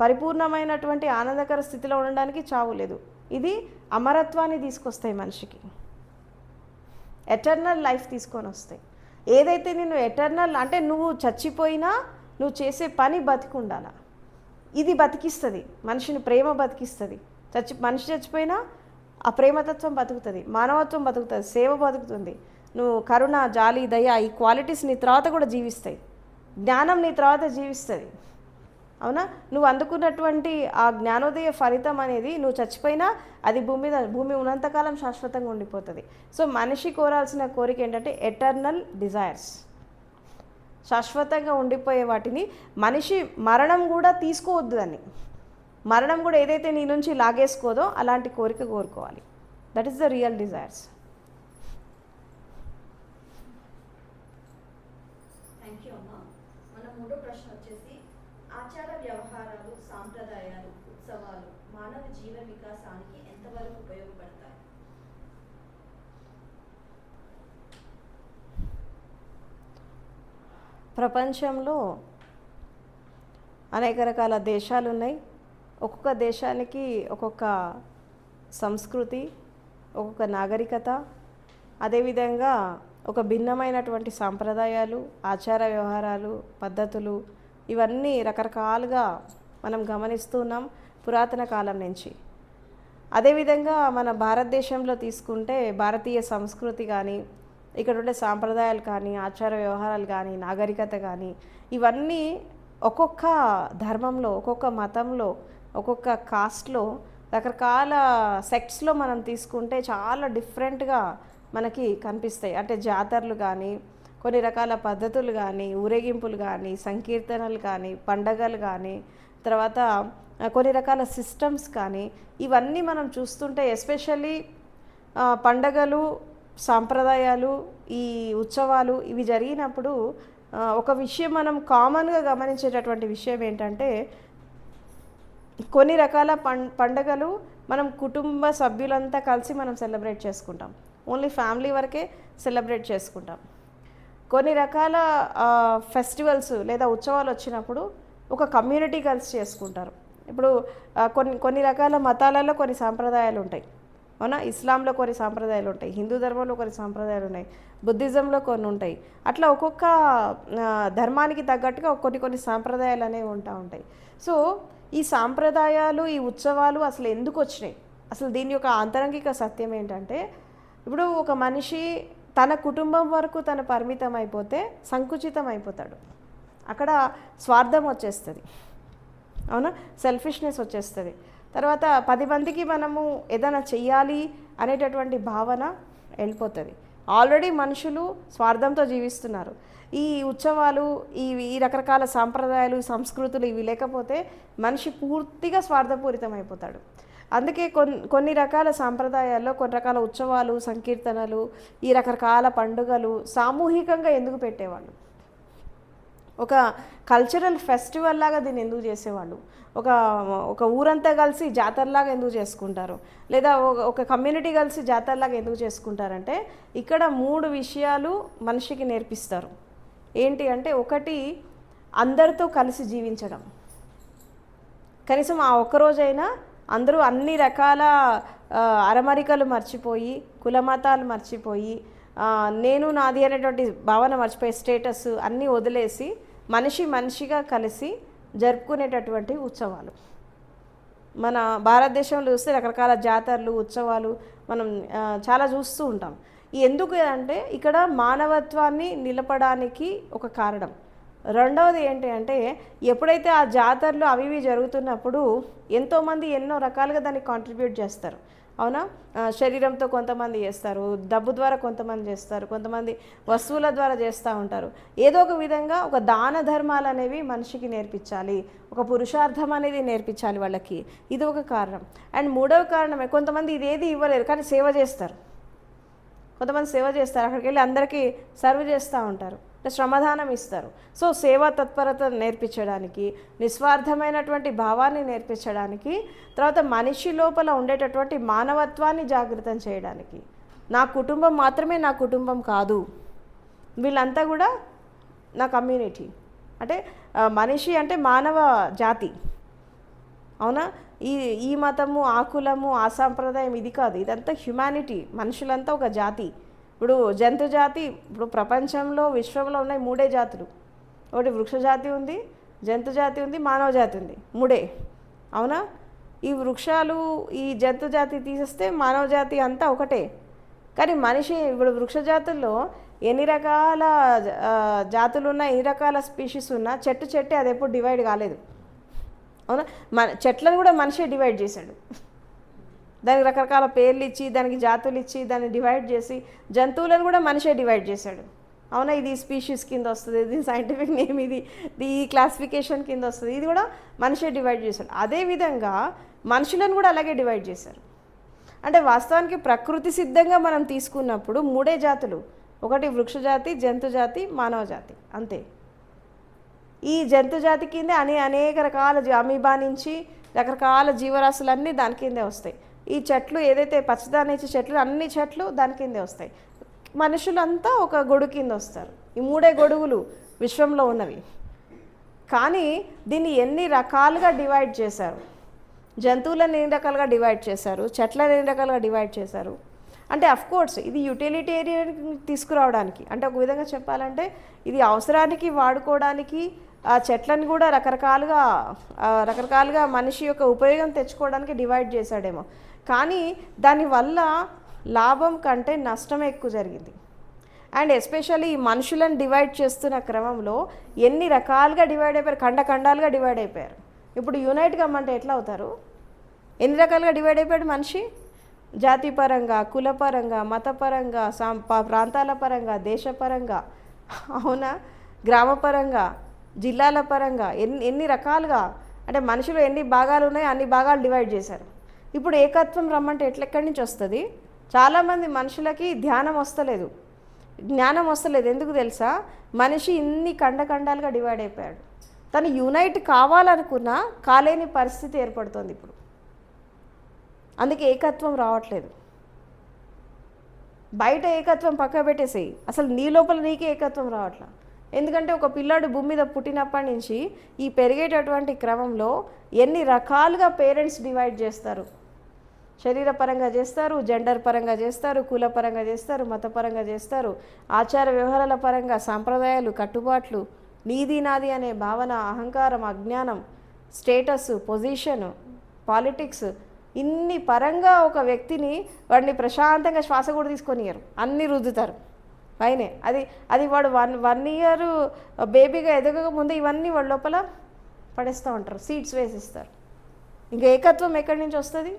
పరిపూర్ణమైనటువంటి ఆనందకర స్థితిలో ఉండడానికి చావు లేదు. ఇది అమరత్వాన్ని తీసుకొస్తాయి మనిషికి, ఎటర్నల్ లైఫ్ తీసుకొని వస్తాయి. ఏదైతే నేను ఎటర్నల్ అంటే నువ్వు చచ్చిపోయినా నువ్వు చేసే పని బతికుండాల, ఇది బతికిస్తుంది మనిషిని. ప్రేమ బతికిస్తుంది. మనిషి చచ్చిపోయినా ఆ ప్రేమతత్వం బతుకుతుంది, మానవత్వం బతుకుతుంది, సేవ బతుకుతుంది. నువ్వు కరుణ, జాలి, దయ, ఈ క్వాలిటీస్ నీ తర్వాత కూడా జీవిస్తాయి. జ్ఞానం నీ తర్వాత జీవిస్తుంది. అవునా? నువ్వు అందుకున్నటువంటి ఆ జ్ఞానోదయ ఫలితం అనేది నువ్వు చచ్చిపోయినా అది భూమి ఉన్నంతకాలం శాశ్వతంగా ఉండిపోతుంది. సో మనిషి కోరాల్సిన కోరిక ఏంటంటే ఎటర్నల్ డిజైర్స్, శాశ్వతంగా ఉండిపోయే వాటిని. మనిషి మరణం కూడా తీసుకోవద్దు అని, మరణం కూడా ఏదైతే నీ నుంచి లాగేసుకోదో అలాంటి కోరిక కోరుకోవాలి. That is the real desires. Thank you అమ్మా. మన మూడో ప్రశ్న వచ్చేసి, ఆచార వ్యవహారాలు, సాంప్రదాయాలు, ఉత్సవాలు మానవ జీవన వికాసానికి ఎంతవరకు ఉపయోగపడతాయి? ప్రపంచంలో అనేక రకాల దేశాలు ఉన్నాయి. ఒక్కొక్క దేశానికి ఒక్కొక్క సంస్కృతి, ఒక్కొక్క నాగరికత, అదేవిధంగా ఒక భిన్నమైనటువంటి సాంప్రదాయాలు, ఆచార వ్యవహారాలు, పద్ధతులు, ఇవన్నీ రకరకాలుగా మనం గమనిస్తున్నాం పురాతన కాలం నుంచి. అదేవిధంగా మన భారతదేశంలో తీసుకుంటే భారతీయ సంస్కృతి కానీ, ఇక్కడ ఉండే సాంప్రదాయాలు కానీ, ఆచార వ్యవహారాలు కానీ, నాగరికత కానీ, ఇవన్నీ ఒక్కొక్క ధర్మంలో, ఒక్కొక్క మతంలో, ఒక్కొక్క కాస్ట్లో, రకరకాల సెక్ట్స్లో మనం తీసుకుంటే చాలా డిఫరెంట్గా మనకి కనిపిస్తాయి. అంటే జాతరలు కానీ, కొన్ని రకాల పద్ధతులు కానీ, ఊరేగింపులు కానీ, సంకీర్తనలు కానీ, పండగలు కానీ, తర్వాత కొన్ని రకాల సిస్టమ్స్ కానీ, ఇవన్నీ మనం చూస్తుంటే ఎస్పెషల్లీ పండగలు, సాంప్రదాయాలు, ఈ ఉత్సవాలు ఇవి జరిగినప్పుడు ఒక విషయం మనం కామన్గా గమనించేటటువంటి విషయం ఏంటంటే, కొన్ని రకాల పండగలు మనం కుటుంబ సభ్యులంతా కలిసి మనం సెలబ్రేట్ చేసుకుంటాం. ఓన్లీ ఫ్యామిలీ వరకే సెలబ్రేట్ చేసుకుంటాం. కొన్ని రకాల ఫెస్టివల్స్ లేదా ఉత్సవాలు వచ్చినప్పుడు ఒక కమ్యూనిటీ కలిసి చేసుకుంటారు. ఇప్పుడు కొన్ని రకాల మతాలలో కొన్ని సాంప్రదాయాలు ఉంటాయి. అవునా? ఇస్లాంలో కొన్ని సాంప్రదాయాలు ఉంటాయి, హిందూ ధర్మంలో కొన్ని సాంప్రదాయాలు ఉన్నాయి, బుద్ధిజంలో కొన్ని ఉంటాయి. అట్లా ఒక్కొక్క ధర్మానికి తగ్గట్టుగా కొన్ని సాంప్రదాయాలు అనేవి ఉంటాయి. సో ఈ సాంప్రదాయాలు, ఈ ఉత్సవాలు అసలు ఎందుకు వచ్చినాయి? అసలు దీని యొక్క ఆంతరంగిక సత్యం ఏంటంటే, ఇప్పుడు ఒక మనిషి తన కుటుంబం వరకు తను పరిమితం అయిపోతే సంకుచితం అయిపోతాడు. అక్కడ స్వార్థం వచ్చేస్తుంది. అవునా? సెల్ఫిష్నెస్ వచ్చేస్తుంది. తర్వాత 10 మందికి మనము ఏదైనా చెయ్యాలి అనేటటువంటి భావన వెళ్ళిపోతుంది. ఆల్రెడీ మనుషులు స్వార్థంతో జీవిస్తున్నారు. ఈ ఉత్సవాలు, ఈ రకరకాల సాంప్రదాయాలు, సంస్కృతులు ఇవి లేకపోతే మనిషి పూర్తిగా స్వార్థపూరితం అయిపోతాడు. అందుకే కొన్ని రకాల సాంప్రదాయాల్లో కొన్ని రకాల ఉత్సవాలు, సంకీర్తనలు, ఈ రకరకాల పండుగలు సామూహికంగా ఎందుకు పెట్టేవాళ్ళు? ఒక కల్చరల్ ఫెస్టివల్ లాగా దీన్ని ఎందుకు చేసేవాళ్ళు? ఒక ఊరంతా కలిసి జాతరలాగా ఎందుకు చేసుకుంటారు? లేదా ఒక కమ్యూనిటీ కలిసి జాతరలాగా ఎందుకు చేసుకుంటారంటే, ఇక్కడ 3 విషయాలు మనిషికి నేర్పిస్తారు. ఏంటి అంటే, ఒకటి అందరితో కలిసి జీవించడం. కనీసం ఆ ఒక్కరోజైనా అందరూ అన్ని రకాల అరమరికలు మర్చిపోయి, కులమతాలు మర్చిపోయి, నేను నాది అనేటువంటి భావన మర్చిపోయి, స్టేటస్ అన్నీ వదిలేసి మనిషిగా కలిసి జరుపుకునేటటువంటి ఉత్సవాలు. మన భారతదేశంలో చూస్తే రకరకాల జాతరలు, ఉత్సవాలు మనం చాలా చూస్తూ ఉంటాం. ఎందుకు అంటే, ఇక్కడ మానవత్వాన్ని నిలపడానికి ఒక కారణం. రెండవది ఏంటి అంటే, ఎప్పుడైతే ఆ జాతరలు అవి జరుగుతున్నప్పుడు ఎంతోమంది ఎన్నో రకాలుగా దాన్ని కాంట్రిబ్యూట్ చేస్తారు. అవునా? శరీరంతో కొంతమంది చేస్తారు, డబ్బు ద్వారా కొంతమంది చేస్తారు, కొంతమంది వస్తువుల ద్వారా చేస్తూ ఉంటారు. ఏదో ఒక విధంగా ఒక దాన ధర్మాలు అనేవి మనిషికి నేర్పించాలి, ఒక పురుషార్థం అనేది నేర్పించాలి వాళ్ళకి. ఇది ఒక కారణం. అండ్ మూడవ కారణమే, కొంతమంది ఇదేది ఇవ్వలేరు కానీ సేవ చేస్తారు. కొంతమంది సేవ చేస్తారు, అక్కడికి వెళ్ళి అందరికీ సర్వ్ చేస్తూ ఉంటారు, శ్రమదానం ఇస్తారు. సో సేవా తత్పరత నేర్పించడానికి, నిస్వార్థమైనటువంటి భావాన్ని నేర్పించడానికి, తర్వాత మనిషి లోపల ఉండేటటువంటి మానవత్వాన్ని జాగృతం చేయడానికి. నా కుటుంబం మాత్రమే నా కుటుంబం కాదు, వీళ్ళంతా కూడా నా కమ్యూనిటీ. అంటే మనిషి అంటే మానవ జాతి. అవునా? ఈ మతము, ఆ కులము, ఆ సాంప్రదాయం ఇది కాదు, ఇదంతా హ్యుమానిటీ. మనుషులంతా ఒక జాతి. ఇప్పుడు జంతు జాతి, ఇప్పుడు ప్రపంచంలో విశ్వంలో ఉన్నాయి 3 జాతులు. ఒకటి వృక్ష జాతి ఉంది, జంతు జాతి ఉంది, మానవ జాతి ఉంది. 3. అవునా? ఈ వృక్షాలు, ఈ జంతు జాతి తీసేస్తే మానవ జాతి అంతా ఒకటే. కానీ మనిషి, ఇప్పుడు వృక్ష జాతుల్లో ఎన్ని రకాల జాతులు ఉన్నా, ఎన్ని రకాల స్పీషీస్ ఉన్నా, చెట్టే అది ఎప్పుడు డివైడ్ కాలేదు. అవునా? చెట్లను కూడా మనిషే డివైడ్ చేశాడు. దానికి రకరకాల పేర్లు ఇచ్చి, దానికి జాతులు ఇచ్చి, దాన్ని డివైడ్ చేసి, జంతువులను కూడా మనిషే డివైడ్ చేశాడు. అవునా? ఇది స్పీషీస్ కింద వస్తుంది, ఇది సైంటిఫిక్ నేమ్, ఇది ఈ క్లాసిఫికేషన్ కింద వస్తుంది, ఇది కూడా మనిషే డివైడ్ చేశాడు. అదేవిధంగా మనుషులను కూడా అలాగే డివైడ్ చేశారు. అంటే వాస్తవానికి ప్రకృతి సిద్ధంగా మనం తీసుకున్నప్పుడు 3 జాతులు, ఒకటి వృక్ష జాతి, జంతు జాతి, మానవ జాతి, అంతే. ఈ జంతు జాతి కింద అనేక రకాల అమీబా నుంచి రకరకాల జీవరాశులన్నీ దాని కిందే వస్తాయి. ఈ చెట్లు ఏదైతే పచ్చదాన్ని ఇచ్చే చెట్లు, అన్ని చెట్లు దాని కిందే వస్తాయి. మనుషులంతా ఒక గొడుగు కింద వస్తారు. ఈ 3 గొడుగులు విశ్వంలో ఉన్నవి. కానీ దీన్ని ఎన్ని రకాలుగా డివైడ్ చేశారు? జంతువులను ఎన్ని రకాలుగా డివైడ్ చేశారు, చెట్లను ఎన్ని రకాలుగా డివైడ్ చేశారు. అంటే అఫ్కోర్స్ ఇది యూటిలిటేరియన్ తీసుకురావడానికి, అంటే ఒక విధంగా చెప్పాలంటే ఇది అవసరానికి వాడుకోవడానికి, ఆ చెట్లను కూడా రకరకాలుగా మనిషి యొక్క ఉపయోగం తెచ్చుకోవడానికి డివైడ్ చేశాడేమో. కానీ దానివల్ల లాభం కంటే నష్టమే ఎక్కువ జరిగింది. అండ్ ఎస్పెషల్లీ ఈ మనుషులను డివైడ్ చేస్తున్న క్రమంలో ఎన్ని రకాలుగా డివైడ్ అయిపోయారు, ఖండాలుగా డివైడ్ అయిపోయారు. ఇప్పుడు యునైట్ కమ్మంటే ఎట్లా అవుతారు? ఎన్ని రకాలుగా డివైడ్ అయిపోయాడు మనిషి? జాతిపరంగా, కులపరంగా, మతపరంగా, ప్రాంతాల పరంగా, దేశపరంగా, అవునా? గ్రామ పరంగా, జిల్లాల పరంగా ఎన్ని రకాలుగా, అంటే మనిషిలో ఎన్ని భాగాలు ఉన్నాయో అన్ని భాగాలు డివైడ్ చేశారు. ఇప్పుడు ఏకత్వం రమ్మంటే ఎక్కడి నుంచి వస్తుంది? చాలామంది మనుషులకి ధ్యానం వస్తలేదు, జ్ఞానం వస్తలేదు. ఎందుకు తెలుసా? మనిషి ఇన్ని ఖండాలుగా డివైడ్ అయిపోయాడు. తను యునైట్ కావాలనుకున్నా కాలేని పరిస్థితి ఏర్పడుతుంది ఇప్పుడు. అందుకే ఏకత్వం రావట్లేదు. బయట ఏకత్వం పక్క పెట్టేసేయి, అసలు నీ లోపల నీకే ఏకత్వం రావట్లా. ఎందుకంటే ఒక పిల్లాడు భూమి మీద పుట్టినప్పటి నుంచి ఈ పెరిగేటటువంటి క్రమంలో ఎన్ని రకాలుగా పేరెంట్స్ డివైడ్ చేస్తారు. శరీర పరంగా చేస్తారు, జెండర్ పరంగా చేస్తారు, కుల పరంగా చేస్తారు, మతపరంగా చేస్తారు, ఆచార వ్యవహారాల పరంగా, సాంప్రదాయాలు, కట్టుబాట్లు, నీది నాది అనే భావన, అహంకారం, అజ్ఞానం, స్టేటస్, పొజిషన్, పాలిటిక్స్, ఇన్ని పరంగా ఒక వ్యక్తిని వాడిని ప్రశాంతంగా శ్వాస కూడా తీసుకొనియరు, అన్నీ రుద్దుతారు పైనే. అది వాడు వన్ ఇయర్ బేబీగా ఎదగక ముందే ఇవన్నీ వాడి లోపల పడేస్తూ ఉంటారు, సీడ్స్ వేసిస్తారు. ఇంకా ఏకత్వం ఎక్కడి నుంచి వస్తుంది?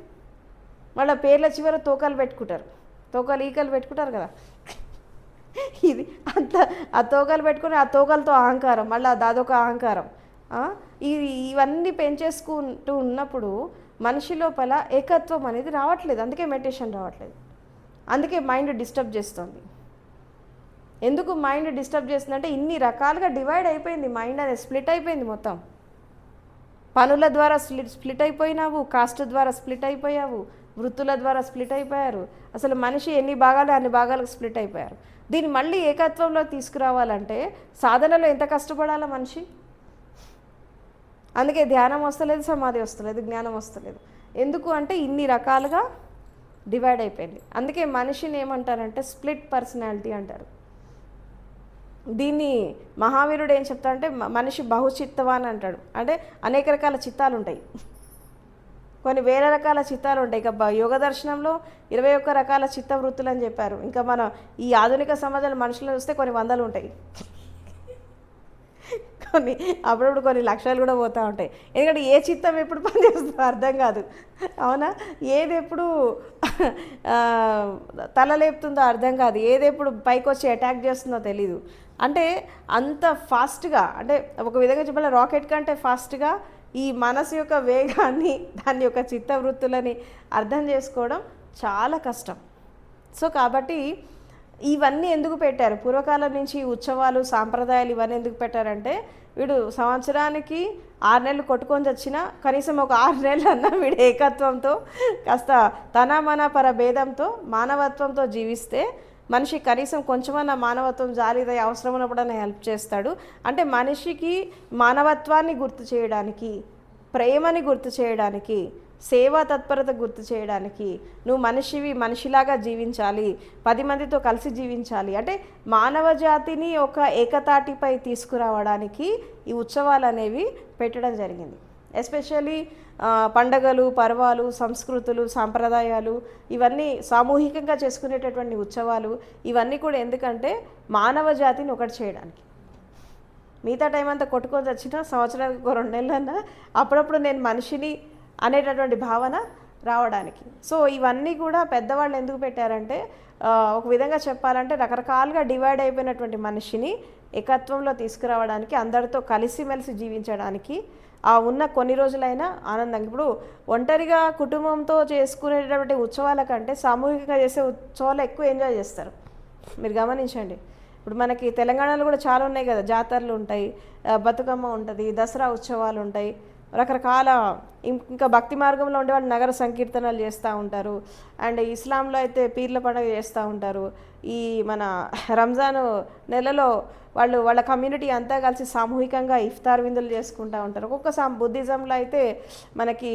వాళ్ళ పేర్ల చివర తోకాలు పెట్టుకుంటారు, తోకాలు ఈకలు పెట్టుకుంటారు కదా, ఇది అంత ఆ తోకాలు పెట్టుకుని ఆ తోకలతో అహంకారం, మళ్ళీ అదొక అహంకారం. ఇవన్నీ పెంచేసుకుంటూ ఉన్నప్పుడు మనిషి లోపల ఏకత్వం అనేది రావట్లేదు. అందుకే మెడిటేషన్ రావట్లేదు, అందుకే మైండ్ డిస్టర్బ్ చేస్తుంది. ఎందుకు మైండ్ డిస్టర్బ్ చేస్తుందంటే ఇన్ని రకాలుగా డివైడ్ అయిపోయింది మైండ్ అనేది, స్ప్లిట్ అయిపోయింది మొత్తం. పనుల ద్వారా స్ప్లిట్ అయిపోయినావు, కాస్ట్ ద్వారా స్ప్లిట్ అయిపోయావు, వృత్తుల ద్వారా స్ప్లిట్ అయిపోయారు. అసలు మనిషి ఎన్ని భాగాలు అన్ని భాగాలకు స్ప్లిట్ అయిపోయారు. దీన్ని మళ్ళీ ఏకత్వంలో తీసుకురావాలంటే సాధనలో ఎంత కష్టపడాలా మనిషి? అందుకే ధ్యానం వస్తలేదు, సమాధి వస్తలేదు, జ్ఞానం వస్తలేదు. ఎందుకు అంటే ఇన్ని రకాలుగా డివైడ్ అయిపోయింది. అందుకే మనిషిని ఏమంటారంటే స్ప్లిట్ పర్సనాలిటీ అంటారు. దీన్ని మహావీరుడు ఏం చెప్తాడంటే మనిషి బహుచిత్తవాన్ అంటాడు. అంటే అనేక రకాల చిత్తాలు ఉంటాయి, కొన్ని వేల రకాల చిత్తాలు ఉంటాయి. ఇక యోగ దర్శనంలో 21 రకాల చిత్త వృత్తులు అని చెప్పారు. ఇంకా మనం ఈ ఆధునిక సమాజంలో మనుషులను చూస్తే కొన్ని వందలు ఉంటాయి, కొన్ని అప్పుడప్పుడు కొన్ని లక్షలు కూడా పోతూ ఉంటాయి. ఎందుకంటే ఏ చిత్తం ఎప్పుడు పనిచేస్తుందో అర్థం కాదు, అవునా? ఏది ఎప్పుడు తల లేపుతుందో అర్థం కాదు, ఏది ఎప్పుడు పైకి వచ్చి అటాక్ చేస్తుందో తెలీదు. అంటే అంత ఫాస్ట్గా, అంటే ఒక విధంగా చెప్పాలి రాకెట్ కంటే ఫాస్ట్గా ఈ మనసు యొక్క వేగాన్ని, దాని యొక్క చిత్తవృత్తులని అర్థం చేసుకోవడం చాలా కష్టం. సో కాబట్టి ఇవన్నీ ఎందుకు పెట్టారు పూర్వకాలం నుంచి? ఉత్సవాలు, సాంప్రదాయాలు ఇవన్నీ ఎందుకు పెట్టారంటే వీడు సంవత్సరానికి 6 నెలలు కొట్టుకొని వచ్చినా కనీసం ఒక 6 నెలలు అన్నా వీడు ఏకత్వంతో, కాస్త తన మన పర భేదంతో, మానవత్వంతో జీవిస్తే మనిషి కనీసం కొంచెమన్నా మానవత్వం, జాలిదయ అవసరం ఉన్నప్పుడన్నా హెల్ప్ చేస్తాడు. అంటే మనిషికి మానవత్వాన్ని గుర్తు చేయడానికి, ప్రేమని గుర్తు చేయడానికి, సేవా తత్పరత గుర్తు చేయడానికి, నువ్వు మనిషిలాగా జీవించాలి, 10 మందితో కలిసి జీవించాలి, అంటే మానవ జాతిని ఒక ఏకతాటిపై తీసుకురావడానికి ఈ ఉత్సవాలు అనేవి పెట్టడం జరిగింది. ఎస్పెషల్లీ పండగలు, పర్వాలు, సంస్కృతులు, సాంప్రదాయాలు ఇవన్నీ సామూహికంగా చేసుకునేటటువంటి ఉత్సవాలు ఇవన్నీ కూడా ఎందుకంటే మానవ జాతిని ఒకటి చేయడానికి. మిగతా టైం అంతా కొట్టుకొని వచ్చినా సంవత్సరానికి 2 నెలలన్నా అప్పుడప్పుడు నేను మనిషిని అనేటటువంటి భావన రావడానికి. సో ఇవన్నీ కూడా పెద్దవాళ్ళు ఎందుకు పెట్టారంటే ఒక విధంగా చెప్పాలంటే రకరకాలుగా డివైడ్ అయిపోయినటువంటి మనిషిని ఏకత్వంలో తీసుకురావడానికి, అందరితో కలిసిమెలిసి జీవించడానికి, ఆ ఉన్న కొన్ని రోజులైనా ఆనందంగా. ఇప్పుడు ఒంటరిగా కుటుంబంతో చేసుకునేటటువంటి ఉత్సవాల కంటే సామూహికంగా చేసే ఉత్సవాలు ఎక్కువ ఎంజాయ్ చేస్తారు. మీరు గమనించండి. ఇప్పుడు మనకి తెలంగాణలో కూడా చాలా ఉన్నాయి కదా, జాతరలు ఉంటాయి, బతుకమ్మ ఉంటుంది, దసరా ఉత్సవాలు ఉంటాయి, రకరకాల ఇంకా భక్తి మార్గంలో ఉండే వాళ్ళు నగర సంకీర్తనలు చేస్తూ ఉంటారు. అండ్ ఇస్లాంలో అయితే పీర్ల పండుగ చేస్తూ ఉంటారు. ఈ మన రంజాన్ నెలలో వాళ్ళ కమ్యూనిటీ అంతా కలిసి సామూహికంగా ఇఫ్తార్ విందులు చేసుకుంటూ ఉంటారు. ఒక్కొక్క బుద్ధిజంలో అయితే మనకి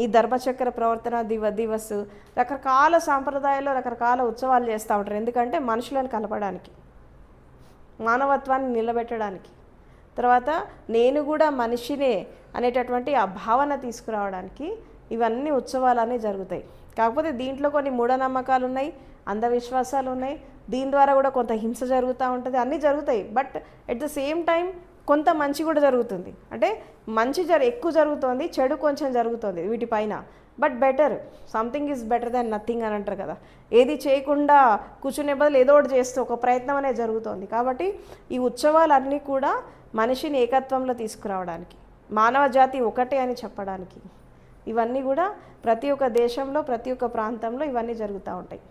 ఈ ధర్మచక్ర ప్రవర్తన దివస్, రకరకాల సాంప్రదాయాల్లో రకరకాల ఉత్సవాలు చేస్తూ ఉంటారు. ఎందుకంటే మనుషులను కలపడానికి, మానవత్వాన్ని నిలబెట్టడానికి, తర్వాత నేను కూడా మనిషినే అనేటటువంటి ఆ భావన తీసుకురావడానికి ఇవన్నీ ఉత్సవాలన్నీ జరుగుతాయి. కాకపోతే దీంట్లో కొన్ని మూఢనమ్మకాలు ఉన్నాయి, అంధవిశ్వాసాలు ఉన్నాయి, దీని ద్వారా కూడా కొంత హింస జరుగుతూ ఉంటుంది, అన్నీ జరుగుతాయి. But at the same time కొంత మంచి కూడా జరుగుతుంది. అంటే మంచి ఎక్కువ జరుగుతోంది, చెడు కొంచెం జరుగుతుంది వీటిపైన. But better, something is better than nothing అని అంటారు కదా. ఏది చేయకుండా కూర్చునే బదులు ఏదో ఒకటి చేస్తూ ఒక ప్రయత్నం అనేది జరుగుతోంది. కాబట్టి ఈ ఉత్సవాలన్నీ కూడా మనిషిని ఏకత్వంలో తీసుకురావడానికి, మానవ జాతి ఒకటే అని చెప్పడానికి, ఇవన్నీ కూడా ప్రతి ఒక్క దేశంలో ప్రతి ఒక్క ప్రాంతంలో ఇవన్నీ జరుగుతూ ఉంటాయి.